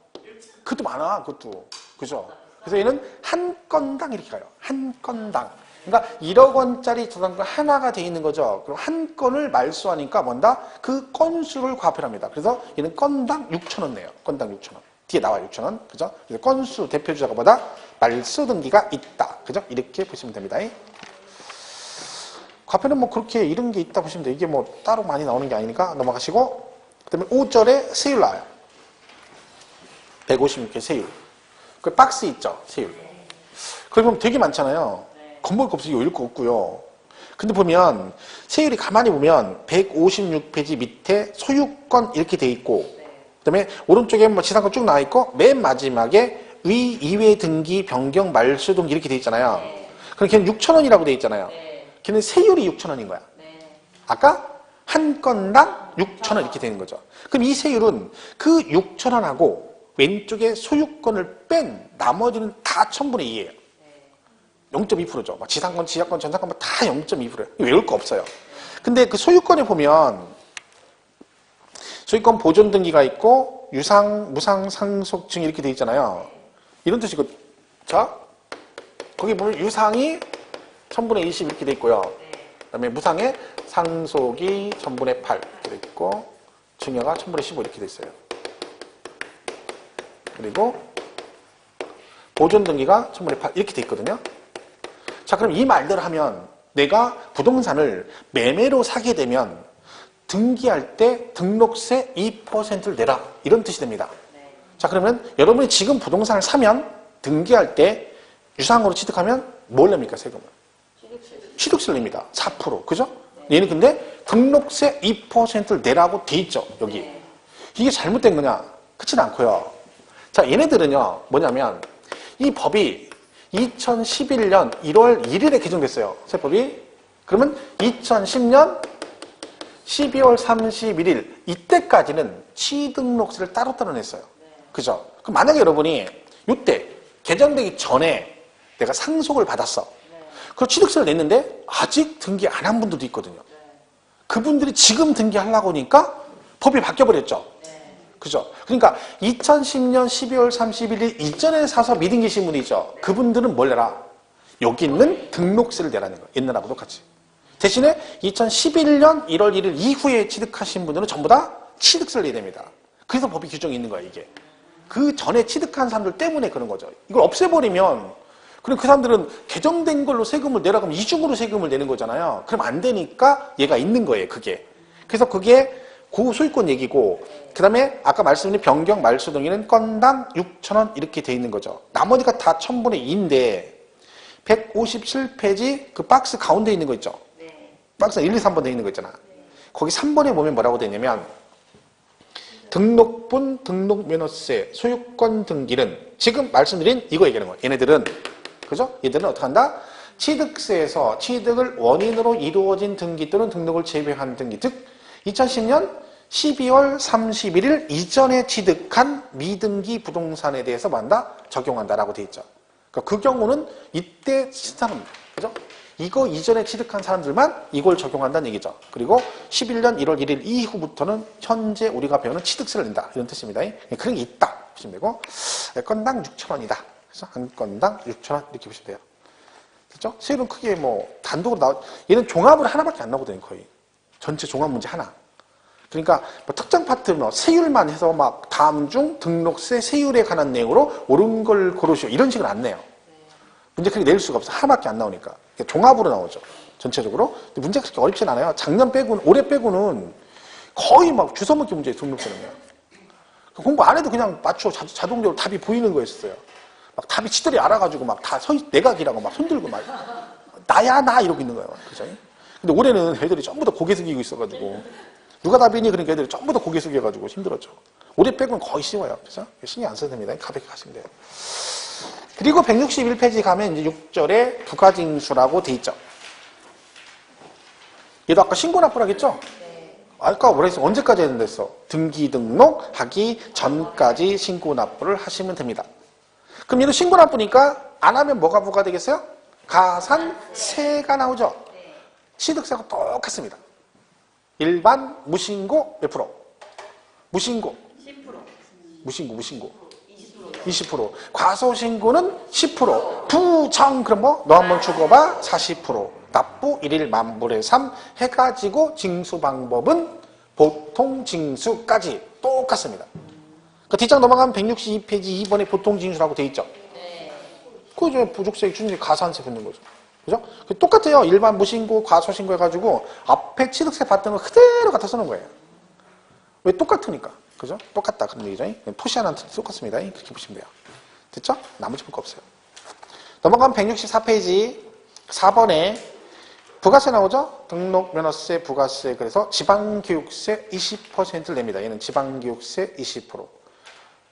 그것도 많아. 그것도. 그죠? 그래서 얘는 한 건당 이렇게 가요. 한 건당. 그러니까 1억 원짜리 자산가 하나가 돼 있는 거죠. 그럼 한 건을 말소하니까 뭔다? 그 건수를 과표합니다. 그래서 얘는 건당 6천 원 내요. 건당 6천 원. 뒤에 나와요. 6천 원. 그죠? 그래서 건수 대표주자가 뭐다? 말소등기가 있다. 그죠? 이렇게 보시면 됩니다. 과표는 뭐 그렇게 이런 게 있다 보시면 돼요. 이게 뭐 따로 많이 나오는 게 아니니까 넘어가시고. 그 다음에 5절에 세율 나와요. 156개 세율. 그 박스 있죠? 세율. 거기 보면 되게 많잖아요. 겁먹을 거 없어요. 읽을 거 없고요. 근데 보면 세율이 가만히 보면 156페이지 밑에 소유권 이렇게 돼 있고 그 다음에 오른쪽에 뭐 지상권 쭉 나와 있고 맨 마지막에 위 이외 등기 변경 말소 등기 이렇게 돼 있잖아요. 그럼 걔는 6,000원이라고 돼 있잖아요. 걔는 세율이 6,000원인 거야. 아까 한 건당 6,000원 이렇게 되는 거죠. 그럼 이 세율은 그 6,000원하고 왼쪽에 소유권을 뺀 나머지는 다 1000분의 2예요. 0.2%죠. 지상권, 지하권, 전상권 다 0.2%예요. 외울 거 없어요. 근데 그 소유권에 보면 소유권 보존 등기가 있고 유상, 무상, 상속증 이렇게 돼 있잖아요. 이런 뜻이고 자 거기 보면 유상이 1000분의 20 이렇게 돼 있고요. 그 다음에 무상에 상속이 1000분의 8 이렇게 돼 있고 증여가 1000분의 15 이렇게 돼 있어요. 그리고 보존 등기가 1000분의 8 이렇게 돼 있거든요. 자, 그럼 이 말대로 하면 내가 부동산을 매매로 사게 되면 등기할 때 등록세 2%를 내라. 이런 뜻이 됩니다. 자, 그러면 여러분이 지금 부동산을 사면 등기할 때 유상으로 취득하면 뭘 냅니까, 세금을? 취득세를 냅니다. 4%. 그죠? 얘는 근데 등록세 2%를 내라고 돼 있죠, 여기. 이게 잘못된 거냐? 그렇진 않고요. 자, 얘네들은요, 뭐냐면 이 법이 2011년 1월 1일에 개정됐어요. 세법이. 그러면 2010년 12월 31일 이때까지는 취등록세를 따로따로 냈어요. 그죠? 그럼 만약에 여러분이 이때 개정되기 전에 내가 상속을 받았어. 그 취득세를 냈는데 아직 등기 안 한 분들도 있거든요. 그분들이 지금 등기하려고 하니까 법이 바뀌어버렸죠. 그죠? 그러니까 2010년 12월 31일 이전에 사서 미등기신 분이죠. 그분들은 뭘 내라? 여기 있는 등록세를 내라는 거예요. 옛날하고 똑같이. 대신에 2011년 1월 1일 이후에 취득하신 분들은 전부 다 취득세를 내야 됩니다. 그래서 법이 규정이 있는 거예요, 이게. 그 전에 취득한 사람들 때문에 그런 거죠. 이걸 없애버리면 그럼 그 사람들은 개정된 걸로 세금을 내라 그러면 이중으로 세금을 내는 거잖아요. 그럼 안 되니까 얘가 있는 거예요, 그게. 그래서 그게 고소유권 얘기고 그 다음에 아까 말씀드린 변경 말소 등기는 건당 6,000원 이렇게 돼 있는 거죠. 나머지가 다 1000분의 2인데 157페이지 그 박스 가운데 있는 거 있죠. 박스 1, 2, 3번 돼 있는 거 있잖아. 거기 3번에 보면 뭐라고 돼 있냐면 등록분, 등록면허세, 소유권 등기는 지금 말씀드린 이거 얘기하는 거예요. 얘네들은 그죠? 얘들은 어떻게 한다? 취득세에서 취득을 원인으로 이루어진 등기 또는 등록을 제외한 등기 즉 2010년 12월 31일 이전에 취득한 미등기 부동산에 대해서 뭐한다? 적용한다라고 돼 있죠. 그러니까 그 경우는 이때 신사람입니다. 그죠? 이거 이전에 취득한 사람들만 이걸 적용한다는 얘기죠. 그리고 11년 1월 1일 이후부터는 현재 우리가 배우는 취득세를 낸다. 이런 뜻입니다. 그런 게 있다. 보시면 되고, 건당 6,000원이다. 그래서 한 건당 6,000원 이렇게 보시면 돼요. 그죠? 세율은 크게 뭐 단독으로 얘는 종합으로 하나밖에 안 나오거든요. 거의. 전체 종합 문제 하나. 그러니까 뭐 특정 파트 뭐 세율만 해서 막 다음 중 등록세 세율에 관한 내용으로 옳은 걸 고르시오. 이런 식으로 안 내요. 문제 크게 낼 수가 없어. 하나밖에 안 나오니까. 종합으로 나오죠. 전체적으로. 근데 문제가 그렇게 어렵진 않아요. 작년 빼고는, 올해 빼고는 거의 막 주워먹기 문제에 등록세는요. 공부 안 해도 그냥 맞추고 자동적으로 답이 보이는 거였어요. 막 답이 치들이 알아가지고 막 다 내각이라고 막 손들고 막 나야 나 이러고 있는 거예요. 그죠? 근데 올해는 애들이 전부 다 고개 숙이고 있어가지고 누가 답이니? 그러니까 애들이 전부 다 고개 숙여가지고 힘들었죠. 올해 빼고는 거의 쉬워요. 그래서 신경 안 써도 됩니다. 가볍게 가시면 돼요. 그리고 161페이지 가면 이제 6절에 부가징수라고 돼 있죠. 얘도 아까 신고납부라고 했죠? 아까 뭐라 했어? 언제까지 해야 된다 했어? 등기 등록하기 전까지 신고납부를 하시면 됩니다. 그럼 얘도 신고납부니까 안 하면 뭐가 부과되겠어요? 가산세가 나오죠? 취득세가 똑같습니다. 일반 무신고 몇 프로? 무신고 10%. 무신고 20%. 과소신고는 10%. 부정 그럼 뭐? 너 한번 죽어봐 40%. 납부 1일 만불의 3 해가지고 징수 방법은 보통 징수까지 똑같습니다. 그 뒷장 넘어가면 162페이지 2번에 보통 징수라고 돼 있죠. 그죠? 부족세 준비 가산세 붙는 거죠. 그죠? 똑같아요. 일반 무신고, 과소신고 해가지고 앞에 취득세 받던 거 그대로 갖다 쓰는 거예요. 왜? 똑같으니까. 그죠? 똑같다. 그런 얘기죠. 토시아는 똑같습니다. 그렇게 보시면 돼요. 됐죠? 나머지 볼 거 없어요. 넘어가면 164페이지 4번에 부가세 나오죠? 등록면허세, 부가세. 그래서 지방교육세 20%를 냅니다. 얘는 지방교육세 20%.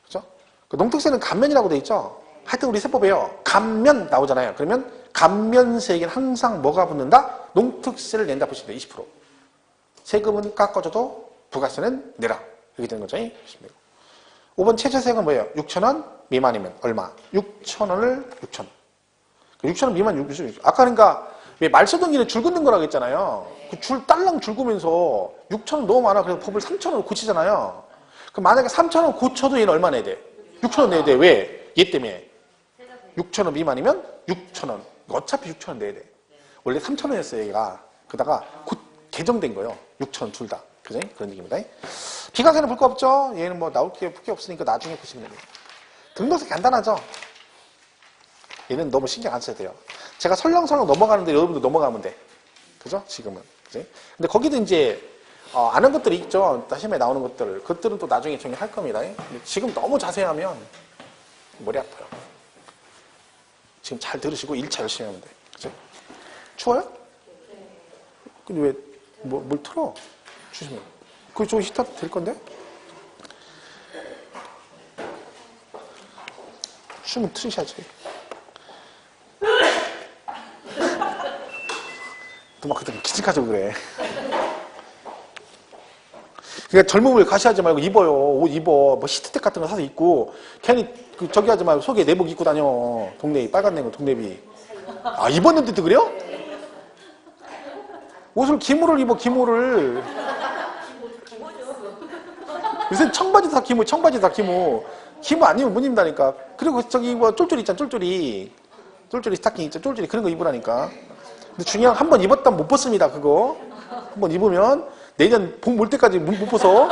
그죠? 농특세는 감면이라고 돼 있죠? 하여튼 우리 세법에요. 감면 나오잖아요. 그러면 감면세에겐 항상 뭐가 붙는다? 농특세를 낸다 보시면 돼요. 20%. 세금은 깎아줘도 부가세는 내라. 이렇게 되는 거죠. 5번 최저세액은 뭐예요? 6,000원 미만이면 얼마? 6,000원을 6,000원. 6,000원 미만 6,000원. 아까 그러니까 왜 말소등기는 줄 긋는 거라고 했잖아요. 그 줄 딸랑 줄 긋으면서 6,000원 너무 많아. 그래서 법을 3,000원으로 고치잖아요. 그럼 만약에 3,000원 고쳐도 얘는 얼마 내야 돼? 6,000원 내야 돼. 왜? 얘 때문에. 6,000원 미만이면 6,000원. 어차피 6,000원 내야 돼. 원래 3,000원이었어요, 얘가. 그러다가 곧 개정된 거예요. 6,000원 둘 다. 그죠? 그런 얘기입니다. 비과세는 볼 거 없죠? 얘는 뭐 나올 게 없으니까 나중에 보시면 됩니다. 등록세 간단하죠? 얘는 너무 신경 안 써도 돼요. 제가 설렁설렁 넘어가는데 여러분도 넘어가면 돼. 그죠? 지금은. 그지? 근데 거기도 이제, 아는 것들이 있죠? 시험에 나오는 것들. 그것들은 또 나중에 정리할 겁니다. 근데 지금 너무 자세히 하면 머리 아파요. 지금 잘 들으시고 1차 열심히 하면 돼. 그죠? 추워요? 근데 왜, 뭘 틀어? 주시면. 그거 좀 히터 될 건데? 춤을 틀으셔야지. 또 막 그때 기침하자고 그래. 그러니까 젊음을 과시하지 말고 입어요. 옷 입어. 뭐 히트텍 같은 거 사서 입고 괜히 저기 하지 말고 속에 내복 입고 다녀. 동네비 빨간 내복 동네비. 아 입었는데도 그래요? 옷을 기모를 입어 기모를. 요새 청바지 다 기모 청바지 다 기모. 기모 안 입으면 못 입는다니까. 그리고 저기 뭐 쫄쫄이 있잖아 쫄쫄이 스타킹 있잖아 쫄쫄이 그런 거 입으라니까. 근데 중요한 한 번 입었다면 못 벗습니다 그거. 한 번 입으면 내년 봄 올 때까지 못 벗어.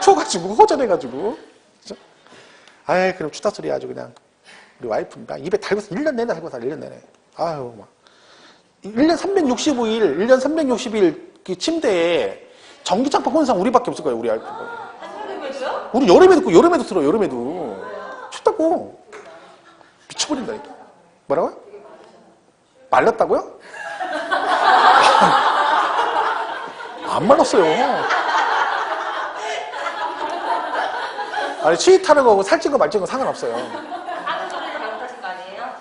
추워가지고 허전해가지고. 그죠? 아이 그럼 추다 소리 아주 그냥. 우리 와이프 입에 달고서 1년 내내 달고 살 1년 내내. 아유 막 1년 365일 1년 360일 그 침대에 전기장판 꽂는 사람 우리밖에 없을 거예요 우리 와이프. 우리 여름에도 틀어 여름에도. 춥다고. 미쳐버린다니까. 뭐라고요? 말랐다고요? 안 말랐어요. 아니 추위 타는 거하고 살찐 거 말찐 거 상관없어요. 잘못하신 거 아니에요?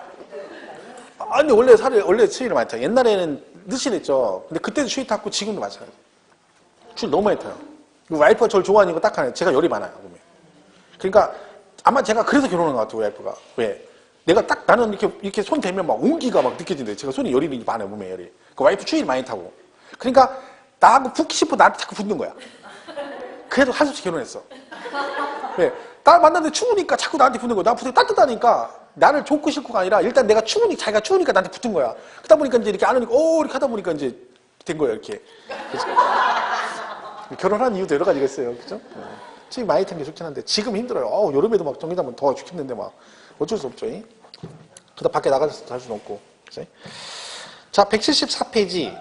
아니 원래 추위를 많이 타요. 옛날에는 느슨했죠. 근데 그때도 추위 탔고 지금도 마찬가지. 추위 너무 많이 타요. 와이프가 저를 좋아하는 거 딱 하나 제가 열이 많아요. 보면. 그러니까 아마 제가 그래서 결혼한 것 같아요 와이프가. 왜? 내가 딱 나는 이렇게 손 대면 막 온기가 막 느껴진대. 제가 손이 열이 많아요, 몸에 열이. 그 와이프 추위를 많이 타고. 그러니까 나하고 붙기 싶어 나한테 자꾸 붙는 거야. 그래도 할 수 없이 결혼했어. 왜? 나 만났는데 추우니까 자꾸 나한테 붙는 거야. 나 붙으면 따뜻하니까 나를 좋고 싫고가 아니라 일단 내가 추우니까 자기가 추우니까 나한테 붙은 거야. 그러다 보니까 이제 이렇게 안으니까 이렇게 하다 보니까 이제 된 거예요, 이렇게. 그래서 결혼한 이유도 여러 가지가 있어요, 그죠? 추위 많이 타는 게 좋긴 한데 지금 힘들어요. 여름에도 막 정리하면 더워 죽겠는데 막 어쩔 수 없죠. 그러다 밖에 나가서 할 수는 없고. 그죠? 자, 174페이지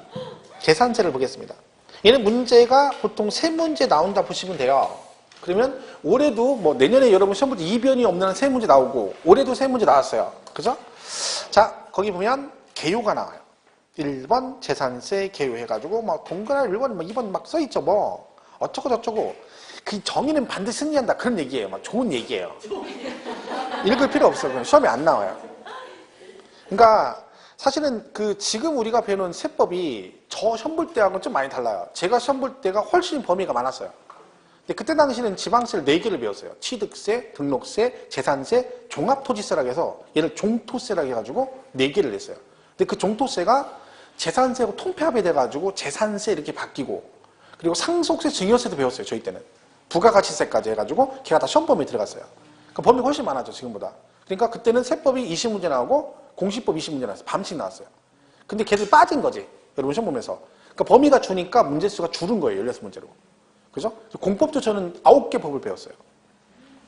계산세를 보겠습니다. 얘는 문제가 보통 세 문제 나온다 보시면 돼요. 그러면 올해도 뭐 내년에 여러분 시험 볼 때 이변이 없는 세 문제 나오고 올해도 세 문제 나왔어요. 그죠? 자, 거기 보면 개요가 나와요. 1번 재산세 개요 해가지고 막 동그라미 1번, 2번 막 써있죠. 뭐 어쩌고 저쩌고. 그 정의는 반드시 승리한다. 그런 얘기예요. 막 좋은 얘기예요. 읽을 필요 없어요. 그럼 시험에 안 나와요. 그러니까 사실은 그 지금 우리가 배우는 세법이 저 시험 볼 때하고는 좀 많이 달라요. 제가 시험 볼 때가 훨씬 범위가 많았어요. 근데 그때 당시는 지방세를 4개를 배웠어요. 취득세, 등록세, 재산세, 종합토지세라고 해서 얘를 종토세라고 해가지고 4개를 냈어요. 근데 그 종토세가 재산세하고 통폐합이 돼가지고 재산세 이렇게 바뀌고 그리고 상속세, 증여세도 배웠어요. 저희 때는. 부가가치세까지 해가지고 걔가 다 시험 범위에 들어갔어요. 그 범위가 훨씬 많았죠. 지금보다. 그러니까 그때는 세법이 20문제 나오고 공시법 20문제 나왔어요. 밤씩 나왔어요. 근데 걔들 빠진 거지. 여러분 시험 보면서. 그러니까 범위가 주니까 문제수가 줄은 거예요. 16문제로. 그죠? 공법도 저는 9개 법을 배웠어요.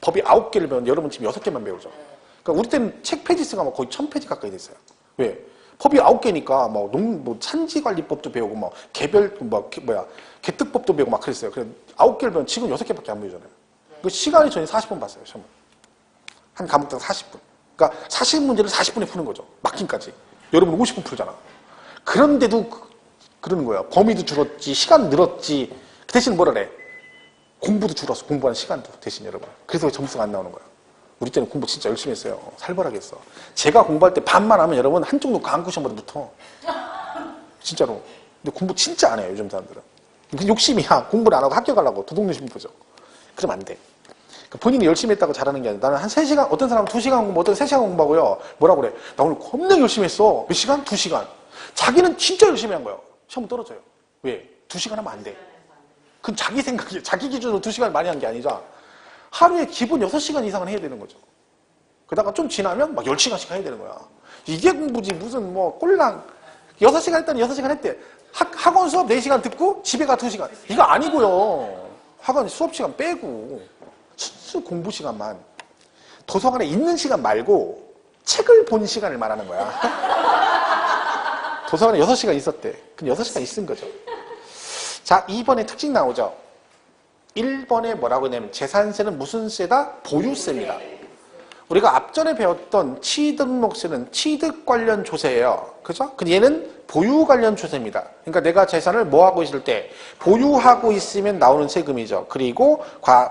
법이 9개를 배웠는데 여러분 지금 6개만 배우죠. 그러니까 우리 때는 책 페이지 수가 거의 1000페이지 가까이 됐어요. 왜? 법이 9개니까 뭐 산지관리법도 배우고 뭐 개별 개특법도 배우고 막 그랬어요. 그래서 9개를 배우면 지금 6개밖에 안 배우잖아요. 그 시간이 저는 40분 봤어요. 시험을. 한 과목당 40분. 그러니까 40문제를 40분에 푸는 거죠. 막힘까지. 여러분 50분 풀잖아. 그런데도 그러는 거예요. 범위도 줄었지, 시간 늘었지. 그 대신 뭐라 그래? 공부도 줄었어. 공부하는 시간도 대신 여러분. 그래서 점수가 안 나오는 거야. 우리 때는 공부 진짜 열심히 했어요. 살벌하게 했어. 제가 공부할 때 반만 하면 여러분 한쪽 눈 감고 시험보다 붙어. 진짜로. 근데 공부 진짜 안 해요. 요즘 사람들은. 욕심이야. 공부를 안 하고 학교 가려고 도둑놈 보죠. 그러면 안 돼. 본인이 열심히 했다고 잘하는 게 아니라 나는 한 3시간, 어떤 사람은 2시간 공부, 어떤 3시간 공부하고요. 뭐라고 그래? 나 오늘 겁나 열심히 했어. 몇 시간? 2시간. 자기는 진짜 열심히 한 거예요. 시험 떨어져요. 왜? 2시간 하면 안 돼. 그건 자기 생각이에요. 자기 기준으로 2시간 많이 한 게 아니라 하루에 기본 6시간 이상은 해야 되는 거죠. 그러다가 좀 지나면 막 10시간씩 해야 되는 거야. 이게 공부지 무슨 뭐 꼴랑 6시간 했더니 6시간 했대. 학원 수업 4시간 듣고 집에 가 2시간. 이거 아니고요. 학원 수업 시간 빼고 순수 공부 시간만. 도서관에 있는 시간 말고 책을 본 시간을 말하는 거야. 도서관에 6시간 있었대. 그럼 6시간 있은 거죠. 자, 2번에 특징 나오죠. 1번에 뭐라고 했냐면 재산세는 무슨 세다? 보유세입니다. 우리가 앞전에 배웠던 취등록세는 취득 관련 조세예요. 그죠? 근데 얘는 보유 관련 조세입니다. 그러니까 내가 재산을 뭐 하고 있을 때 보유하고 있으면 나오는 세금이죠. 그리고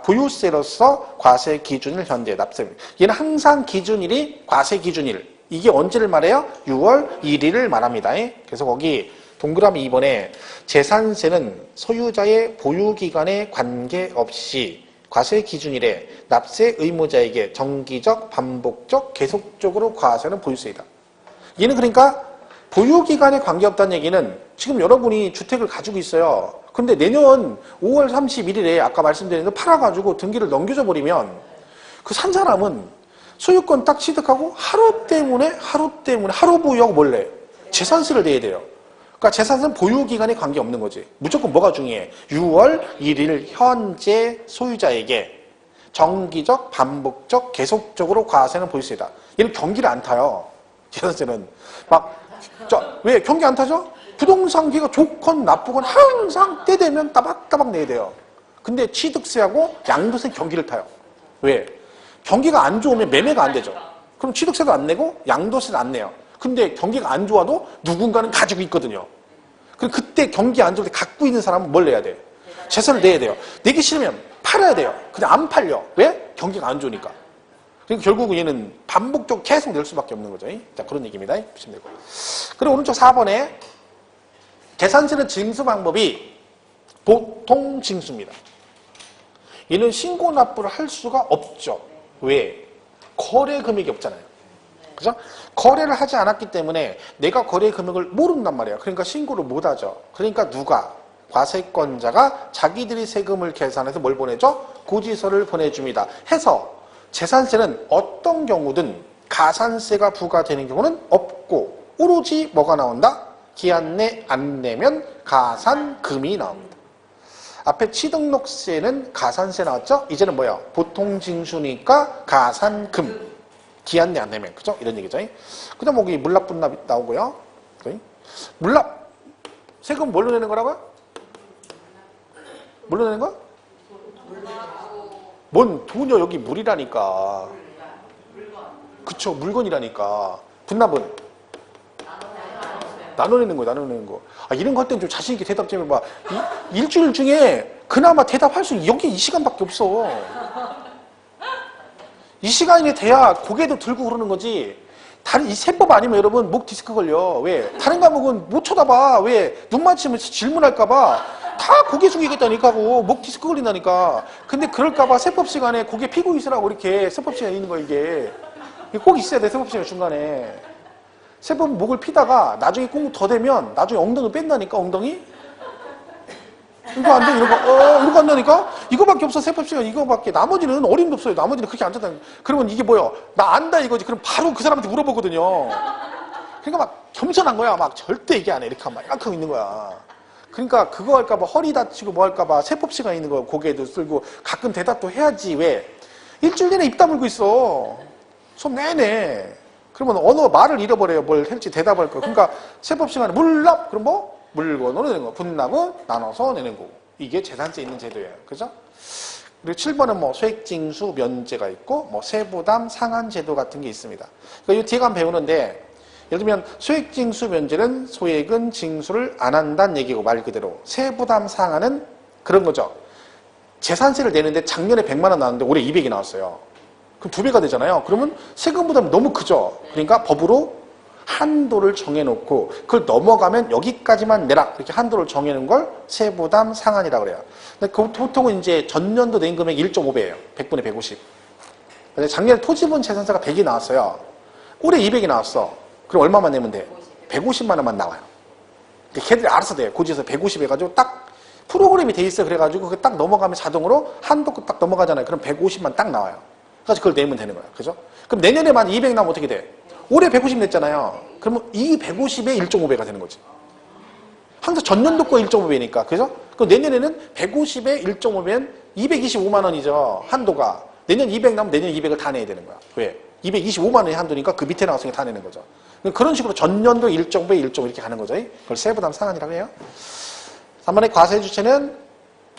보유세로서 과세 기준일 현재 납세입니다. 얘는 항상 기준일이 과세 기준일. 이게 언제를 말해요? 6월 1일을 말합니다. 그래서 거기 동그라미 2번에 재산세는 소유자의 보유기간에 관계없이 과세 기준일에 납세 의무자에게 정기적, 반복적, 계속적으로 과세하는 보유세이다. 얘는 그러니까 보유기간에 관계없다는 얘기는 지금 여러분이 주택을 가지고 있어요. 그런데 내년 5월 31일에 아까 말씀드린 거 팔아가지고 등기를 넘겨줘 버리면 그 산 사람은 소유권 딱 취득하고 하루 때문에 하루 보유하고 몰래 재산세를 내야 돼요. 그러니까 재산세는 보유기간에 관계없는 거지. 무조건 뭐가 중요해? 6월 1일 현재 소유자에게 정기적, 반복적, 계속적으로 과세는 보유세다. 얘는 경기를 안 타요. 재산세는. 왜 경기 안 타죠? 부동산기가 좋건 나쁘건 항상 때 되면 따박따박 내야 돼요. 근데 취득세하고 양도세 경기를 타요. 왜? 경기가 안 좋으면 매매가 안 되죠. 그럼 취득세도 안 내고 양도세도 안 내요. 근데 경기가 안 좋아도 누군가는 가지고 있거든요. 그럼 그때 경기 안 좋을 때 갖고 있는 사람은 뭘 내야 돼요? 재산을 내야 돼요. 내기 싫으면 팔아야 돼요. 근데 안 팔려. 왜? 경기가 안 좋으니까. 그러니까 결국은 얘는 반복적으로 계속 낼 수밖에 없는 거죠. 자, 그런 얘기입니다. 보시면 되고. 그리고 오른쪽 4번에 재산세는 징수 방법이 보통 징수입니다. 얘는 신고 납부를 할 수가 없죠. 왜? 거래 금액이 없잖아요. 그죠? 거래를 하지 않았기 때문에 내가 거래 금액을 모른단 말이야. 그러니까 신고를 못 하죠. 그러니까 누가? 과세권자가 자기들이 세금을 계산해서 뭘 보내죠? 고지서를 보내줍니다. 해서 재산세는 어떤 경우든 가산세가 부과되는 경우는 없고 오로지 뭐가 나온다? 기한 내 안 내면 가산금이 나옵니다. 앞에 취등록세는 가산세 나왔죠? 이제는 뭐야? 보통징수니까 가산금. 기한 내 안 내면. 그죠? 이런 얘기죠. 그 다음 여기 물납분납 나오고요. 물납. 세금 뭘로 내는 거라고요? 뭘로 내는 거야? 뭔 돈이요? 여기 물이라니까. 그쵸? 물건이라니까. 분납은? 나눠내는 거예요. 나눠내는 거. 아, 이런 거 할 땐 좀 자신 있게 대답 좀 해봐. 일주일 중에 그나마 대답할 수 여기 이 시간밖에 없어. 이 시간이 돼야 고개도 들고 그러는 거지. 다른 이 세법 아니면 여러분 목 디스크 걸려. 왜? 다른 과목은 못 쳐다봐. 왜? 눈 맞추면 질문할까봐 다 고개 숙이겠다니까 하고 목 디스크 걸린다니까. 근데 그럴까봐 세법 시간에 고개 피고 있으라고 이렇게 세법 시간에 있는 거 이게. 꼭 있어야 돼. 세법 시간 중간에. 세법 목을 피다가 나중에 꽁 더 되면 나중에 엉덩이 뺀다니까 엉덩이. 이거 안 돼, 이거 안 되니까? 이거밖에 없어, 세법 시간 이거밖에. 나머지는 어림도 없어요. 나머지는 그렇게 앉았다. 그러면 이게 뭐야? 나 안다 이거지. 그럼 바로 그 사람한테 물어보거든요. 그러니까 막 겸손한 거야. 막 절대 얘기 안 해. 이렇게 하면 막 있는 거야. 그러니까 그거 할까봐 허리 다치고 뭐 할까봐 세법 시간 있는 거야. 고개도 쓸고 가끔 대답도 해야지. 왜? 일주일 내내 입 다물고 있어. 수업 내내. 그러면 언어 말을 잃어버려요. 뭘 할지 대답할 거. 그러니까 세법 시간에 물납. 그럼 뭐? 물건으로 내는 거. 분납은 나눠서 내는 거고. 이게 재산세 있는 제도예요. 그죠? 그리고 7번은 뭐 소액징수 면제가 있고 뭐 세부담 상한 제도 같은 게 있습니다. 그러니까 이 뒤에 가면 배우는데 예를 들면 소액징수 면제는 소액은 징수를 안 한다는 얘기고 말 그대로. 세부담 상한은 그런 거죠. 재산세를 내는데 작년에 100만 원 나왔는데 올해 200이 나왔어요. 그럼 2배가 되잖아요. 그러면 세금 부담이 너무 크죠. 그러니까 법으로 한도를 정해놓고 그걸 넘어가면 여기까지만 내라 이렇게 한도를 정해놓은 걸 세부담 상한이라고 그래요. 근데 보통은 이제 전년도 낸 금액 1.5배예요. 100분의 150. 근데 작년에 토지분 재산세가 100이 나왔어요. 올해 200이 나왔어. 그럼 얼마만 내면 돼? 150만 원만 나와요. 걔들이 알아서 돼요. 고지에서 150 해가지고 딱 프로그램이 돼 있어. 그래가지고 그게 딱 넘어가면 자동으로 한도 딱 넘어가잖아요. 그럼 150만 딱 나와요. 그래서 그걸 내면 되는 거야. 그죠? 그럼 내년에만 200 나오면 어떻게 돼? 올해 150 냈잖아요. 그러면 이 150에 1.5배가 되는 거지. 항상 전년도 거 1.5배니까. 그죠? 그럼 내년에는 150에 1.5배면 225만 원이죠. 한도가. 내년 200 나오면 내년 200을 다 내야 되는 거야. 왜? 225만 원이 한도니까 그 밑에 나왔으니까 다 내는 거죠. 그런 식으로 전년도 1.5배, 1.5 이렇게 가는 거죠. 그걸 세부담 상한이라고 해요. 3번의 과세 주체는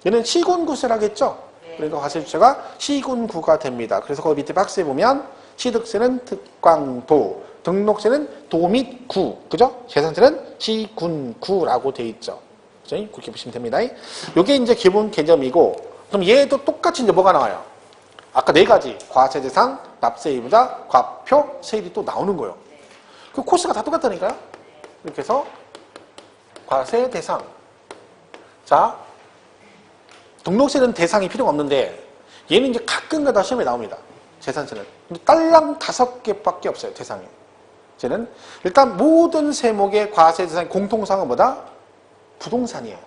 얘는 시군구세라겠죠. 그러니까 과세 주체가 시군구가 됩니다. 그래서 거기 밑에 박스에 보면 취득세는 특광도, 등록세는 도 및 구, 그죠? 재산세는 시군구라고 돼 있죠. 그죠? 그렇게 보시면 됩니다. 이게 이제 기본 개념이고, 그럼 얘도 똑같이 이제 뭐가 나와요? 아까 4가지 과세 대상, 납세 의무자, 과표, 세율이 또 나오는 거예요. 그 코스가 다 똑같다니까요. 이렇게 해서 과세 대상. 자, 등록세는 대상이 필요가 없는데 얘는 이제 가끔가다 시험에 나옵니다. 재산세는. 근데 딸랑 5개밖에 없어요. 대상이. 쟤는 일단 모든 세목의 과세 대상의 공통사항은 뭐다? 부동산이에요.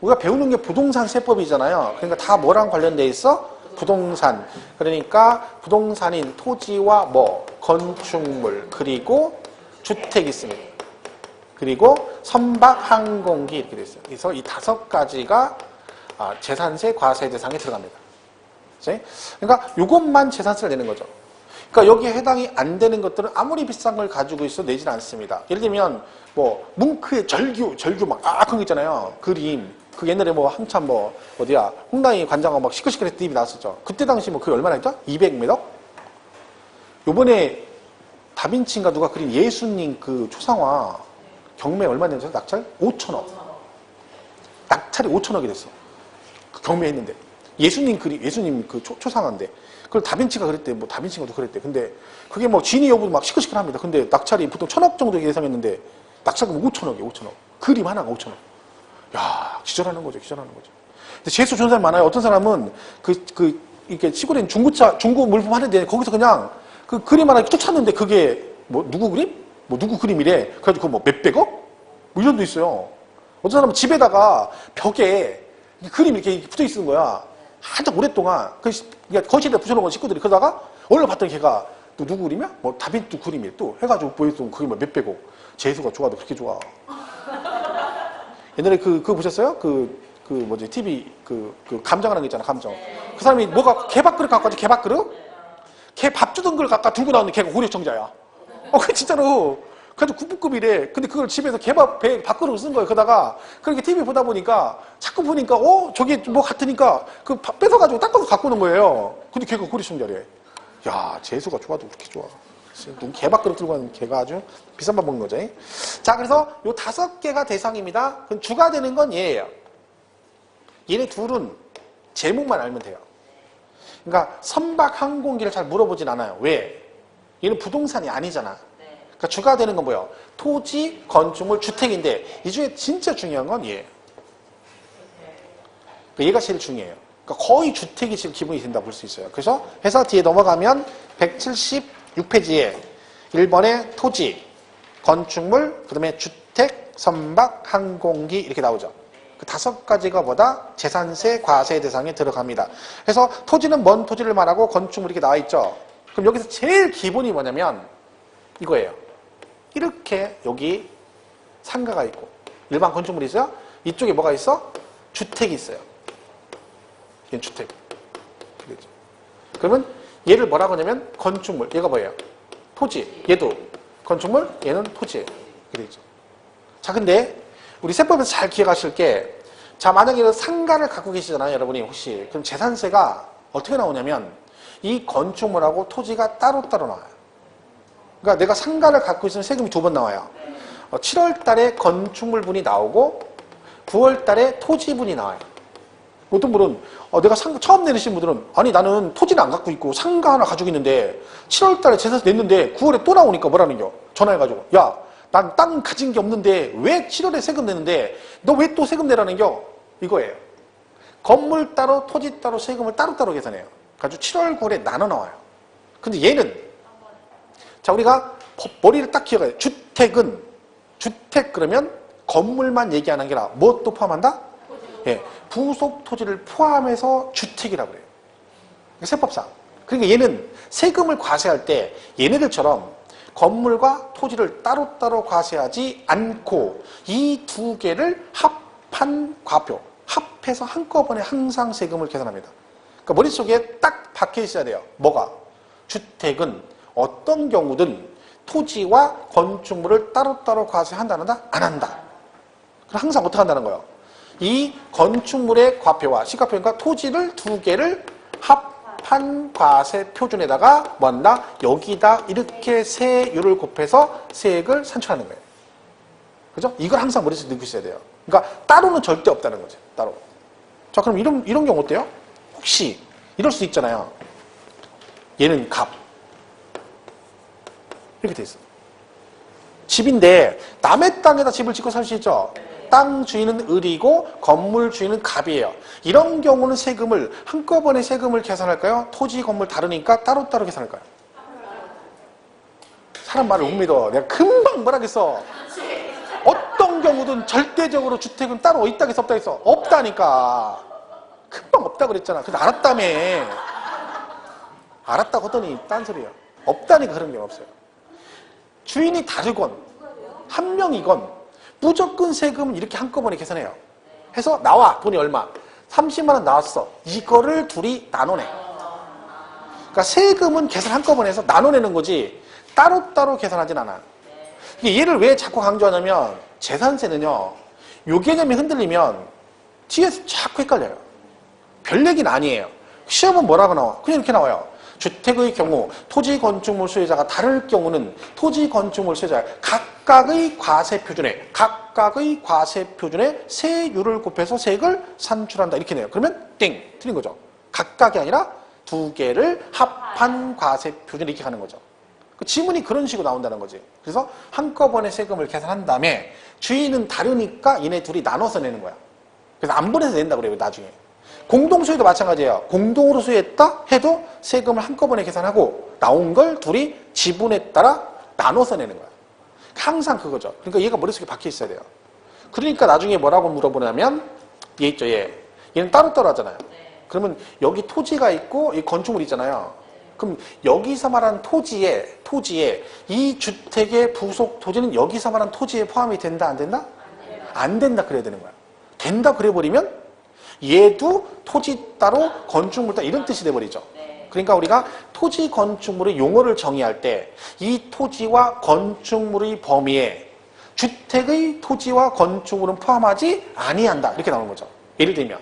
우리가 배우는 게 부동산 세법이잖아요. 그러니까 다 뭐랑 관련돼 있어? 부동산. 그러니까 부동산인 토지와 뭐 건축물 그리고 주택이 있습니다. 그리고 선박 항공기 이렇게 돼 있어요. 그래서 이 5가지가 재산세 과세 대상에 들어갑니다. 그러니까 이것만 재산세를 내는 거죠. 그러니까 여기에 해당이 안 되는 것들은 아무리 비싼 걸 가지고 있어도 내지는 않습니다. 예를 들면 뭐 뭉크의 절규 막 그런 거 있잖아요. 그림. 그 옛날에 뭐 한참 뭐 어디야 홍당이 관장하고 막 시끌시끌해서 TV 나왔었죠. 그때 당시 뭐 그게 얼마나 했죠? 200몇? 요번에 다빈치인가 누가 그린 예수님 그 초상화 경매 얼마 냈죠? 낙찰? 5천억. 낙찰이 5천억이 됐어. 그 경매했는데. 예수님 그림, 예수님 그 초상화인데. 그걸 다빈치가 그랬대. 뭐 다빈치가도 그랬대. 근데 그게 뭐 진위 여부도 막 시끌시끌합니다. 근데 낙찰이 보통 1,000억 정도 예상했는데 낙찰금 5천억이에요. 5천억. 그림 하나가 5천억. 야, 기절하는 거죠. 기절하는 거죠. 근데 재수 좋은 사람 많아요. 어떤 사람은 이렇게 시골에 있는 중고 물품 하는데 거기서 그냥 그 그림 하나 쭉 찾는데 그게 뭐 누구 그림? 뭐 누구 그림이래. 그래가지고 뭐 몇백억? 뭐 이런 도 있어요. 어떤 사람은 집에다가 벽에 그림 이렇게 붙어 있는 거야. 한참 오랫동안. 그러니까 거실에 붙여놓은 건 식구들이. 그러다가 어느 봤더니 걔가 또 누구 그림이야? 뭐 다빈치 그림이 또 해가지고 보여줬던 그게 뭐 몇백억. 재수가 좋아도 그렇게 좋아. 옛날에 그거 보셨어요? 뭐지, TV, 감정하는 거 있잖아, 감정. 그 사람이 뭐가, 개밥그릇 갖고 왔지, 개밥그릇? 개 밥 주던 걸 갖다 들고 나오는 걔가 고려청자야. 그 진짜로. 그래도 국부급이래. 근데 그걸 집에서 밥그릇을 쓴 거예요. 그러다가, 그렇게 TV 보다 보니까, 자꾸 보니까, 저게 뭐 같으니까, 뺏어가지고 닦아서 갖고 오는 거예요. 근데 걔가 고려청자래. 야, 재수가 좋아도 그렇게 좋아. 개밥그릇 들고 가는 개가 아주 비싼 밥 먹는 거죠. 자, 그래서 요 5개가 대상입니다. 그럼 주가 되는 건 얘예요. 얘네 둘은 제목만 알면 돼요. 그러니까 선박 항공기를 잘 물어보진 않아요. 왜? 얘는 부동산이 아니잖아. 그러니까 주가 되는 건 뭐예요? 토지, 건축물, 주택인데 이 중에 진짜 중요한 건 얘예요. 그러니까 얘가 제일 중요해요. 그러니까 거의 주택이 지금 기본이 된다 볼 수 있어요. 그래서 해서 뒤에 넘어가면 176페이지에 1번에 토지, 건축물, 그 다음에 주택, 선박, 항공기 이렇게 나오죠. 그 5가지가 뭐다? 재산세, 과세 대상에 들어갑니다. 그래서 토지는 뭔 토지를 말하고 건축물 이렇게 나와 있죠. 그럼 여기서 제일 기본이 뭐냐면 이거예요. 이렇게 여기 상가가 있고 일반 건축물이 있어요. 이쪽에 뭐가 있어? 주택이 있어요. 얘는 주택. 그렇죠. 그러면 얘를 뭐라고 하냐면 건축물. 얘가 뭐예요? 토지. 얘도 건축물, 얘는 토지예요. 그렇죠. 자, 근데 우리 세법에서 잘 기억하실 게, 자, 만약에 상가를 갖고 계시잖아요, 여러분이 혹시. 그럼 재산세가 어떻게 나오냐면 이 건축물하고 토지가 따로따로 나와요. 그러니까 내가 상가를 갖고 있으면 세금이 2번 나와요. 7월 달에 건축물분이 나오고 9월 달에 토지분이 나와요. 어떤 분은 내가 상가 처음 내리신 분들은 아니 나는 토지는 안 갖고 있고 상가 하나 가지고 있는데 7월 달에 재산세 냈는데 9월에 또 나오니까 뭐라는 겨? 전화해가지고 야, 난 땅 가진 게 없는데 왜 7월에 세금 내는데 너 왜 또 세금 내라는 겨? 이거예요. 건물 따로 토지 따로 세금을 따로따로 계산해요. 그래가지고 7월 9월에 나눠 나와요. 근데 얘는 자, 우리가 머리를 딱 기억해야 돼요. 주택 그러면 건물만 얘기하는 게 아니라 무엇도 포함한다? 예, 부속 토지를 포함해서 주택이라고 그래요. 세법상. 그러니까 얘는 세금을 과세할 때 얘네들처럼 건물과 토지를 따로따로 과세하지 않고 이 2개를 합한 과표, 합해서 한꺼번에 항상 세금을 계산합니다. 그러니까 머릿속에 딱 박혀 있어야 돼요. 뭐가? 주택은 어떤 경우든 토지와 건축물을 따로따로 과세한다, 안 한다? 안 한다. 그럼 항상 어떻게 한다는 거예요? 이 건축물의 과표와 시가표니까 토지를 2개를 합한 과세 표준에다가 뭐한다? 여기다 이렇게 세율을 곱해서 세액을 산출하는 거예요. 그죠? 이걸 항상 머릿속에 넣고 있어야 돼요. 그러니까 따로는 절대 없다는 거죠. 따로. 자, 그럼 이런 경우 어때요? 혹시 이럴 수 있잖아요. 얘는 갑. 이렇게 돼 있어. 집인데 남의 땅에다 집을 짓고 살 수 있죠. 땅 주인은 을이고 건물 주인은 갑이에요. 이런 경우는 세금을 한꺼번에 세금을 계산할까요? 토지 건물 다르니까 따로따로 계산할까요? 사람 말을 못 믿어. 내가 금방 뭐라겠어. 어떤 경우든 절대적으로 주택은 따로 있다겠어 없다겠어? 없다니까. 금방 없다 그랬잖아. 근데 알았다며. 알았다고 하더니 딴소리야. 없다니까 그런 경우 없어요. 주인이 다르건 한 명이건 무조건 세금은 이렇게 한꺼번에 계산해요. 해서 나와 돈이 얼마? 30만 원 나왔어. 이거를 둘이 나눠내. 그러니까 세금은 계산 한꺼번에 해서 나눠내는 거지 따로따로 계산하진 않아. 얘를 왜 자꾸 강조하냐면 재산세는요. 요 개념이 흔들리면 뒤에서 자꾸 헷갈려요. 별 얘기는 아니에요. 시험은 뭐라고 나와? 그냥 이렇게 나와요. 주택의 경우 토지 건축물 소유자가 다를 경우는 토지 건축물 소유자 각각의 과세 표준에 세율을 곱해서 세액을 산출한다 이렇게 내요. 그러면 땡 틀린 거죠. 각각이 아니라 2개를 합한 과세 표준 이렇게 가는 거죠. 그 지문이 그런 식으로 나온다는 거지. 그래서 한꺼번에 세금을 계산한 다음에 주인은 다르니까 얘네 둘이 나눠서 내는 거야. 그래서 안 보내서 낸다 그래요 나중에. 공동소유도 마찬가지예요. 공동으로 소유했다 해도 세금을 한꺼번에 계산하고 나온 걸 둘이 지분에 따라 나눠서 내는 거야. 항상 그거죠. 그러니까 얘가 머릿속에 박혀 있어야 돼요. 그러니까 나중에 뭐라고 물어보냐면 얘 있죠, 얘. 얘는 따로따로 하잖아요. 그러면 여기 토지가 있고 이 건축물 있잖아요. 그럼 여기서 말하는 토지에 이 주택의 부속 토지는 여기서 말하는 토지에 포함이 된다, 안 된다? 안 된다 그래야 되는 거야. 된다 그래버리면 얘도 토지 따로 건축물 따로 이런 뜻이 돼버리죠. 그러니까 우리가 토지 건축물의 용어를 정의할 때 이 토지와 건축물의 범위에 주택의 토지와 건축물은 포함하지 아니한다 이렇게 나오는 거죠. 예를 들면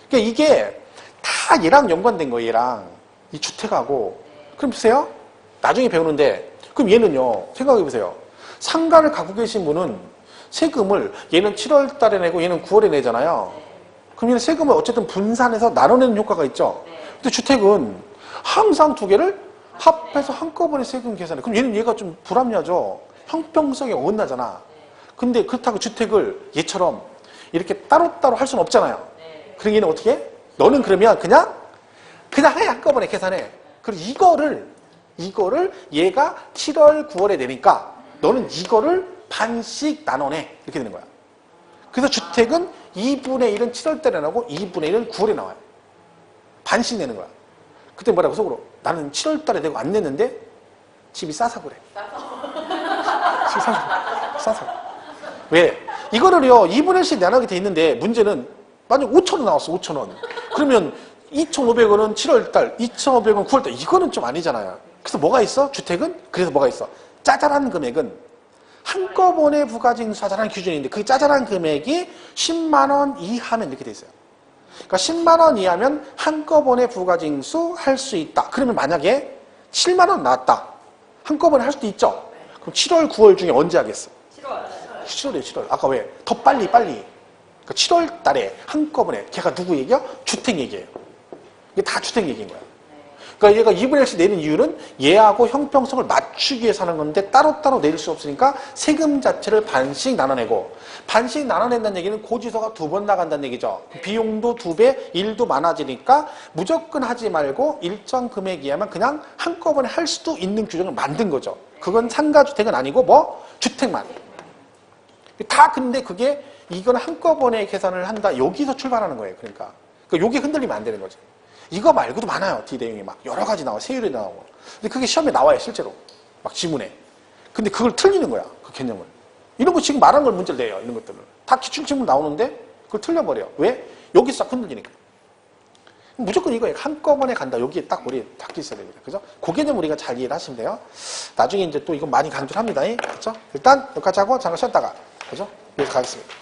그러니까 이게 다 얘랑 연관된 거예요. 얘랑 이 주택하고. 그럼 보세요. 나중에 배우는데 그럼 얘는요. 생각해 보세요. 상가를 갖고 계신 분은 세금을 얘는 7월 달에 내고 얘는 9월에 내잖아요. 그럼 얘는 세금을 어쨌든 분산해서 나눠내는 효과가 있죠. 근데 주택은 항상 두 개를 합해서 한꺼번에 세금 계산해. 그럼 얘는 얘가 좀 불합리하죠. 형평성이 어긋나잖아. 근데 그렇다고 주택을 얘처럼 이렇게 따로따로 할 수는 없잖아요. 그럼 얘는 어떻게 해? 너는 그러면 그냥 해 한꺼번에 계산해. 그리고 이거를 얘가 7월 9월에 내니까 너는 이거를 반씩 나눠내. 이렇게 되는 거야. 그래서 주택은 2분의 1은 7월 달에 나오고 2분의 1은 9월에 나와요. 반씩 내는 거야. 그때 뭐라고 속으로 나는 7월 달에 내고 안 냈는데 집이 싸서 그래. 집이 싸서. 왜? 이거를요 2분의 1씩 나누게 돼 있는데 문제는 만약 5,000원 나왔어. 5,000원. 그러면 2,500원은 7월달, 2,500원 9월달. 이거는 좀 아니잖아요. 그래서 뭐가 있어? 주택은? 그래서 뭐가 있어? 짜잘한 금액은 한꺼번에 부가징수하자라는 기준이 있는데 그 짜잘한 금액이 10만 원 이하면 이렇게 돼 있어요. 그러니까 10만 원 이하면 한꺼번에 부가징수 할 수 있다. 그러면 만약에 7만 원 나왔다. 한꺼번에 할 수도 있죠. 그럼 7월, 9월 중에 언제 하겠어? 7월이에요, 7월. 아까 왜? 더 빨리. 그러니까 7월 달에 한꺼번에 걔가 누구 얘기야? 주택 얘기예요. 이게 다 주택 얘기인 거야. 그러니까 얘가 2분의 1씩 내는 이유는 얘하고 형평성을 맞추기 위해서 하는 건데 따로따로 내릴 수 없으니까 세금 자체를 반씩 나눠내고 반씩 나눠낸다는 얘기는 고지서가 2번 나간다는 얘기죠. 비용도 2배, 일도 많아지니까 무조건 하지 말고 일정 금액 이하면 그냥 한꺼번에 할 수도 있는 규정을 만든 거죠. 그건 상가주택은 아니고 뭐 주택만. 다 근데 그게 이건 한꺼번에 계산을 한다. 여기서 출발하는 거예요. 그러니까 요게 흔들리면 안 되는 거죠. 이거 말고도 많아요. D 내용이 막 여러 가지 나와. 세율이 나오고. 근데 그게 시험에 나와요. 실제로. 막 지문에. 근데 그걸 틀리는 거야. 그 개념을. 이런 거 지금 말한 걸 문제를 내요. 이런 것들을. 다 기출지문 나오는데 그걸 틀려버려. 왜? 여기 싹 흔들리니까. 무조건 이거예요. 한꺼번에 간다. 여기에 딱 머리에 딱 있어야 됩니다. 그죠? 그 개념 우리가 잘 이해를 하시면 돼요. 나중에 이제 또 이건 많이 강조를 합니다. 그죠? 일단 여기까지 하고 잠깐 쉬었다가. 그죠? 여기서 가겠습니다.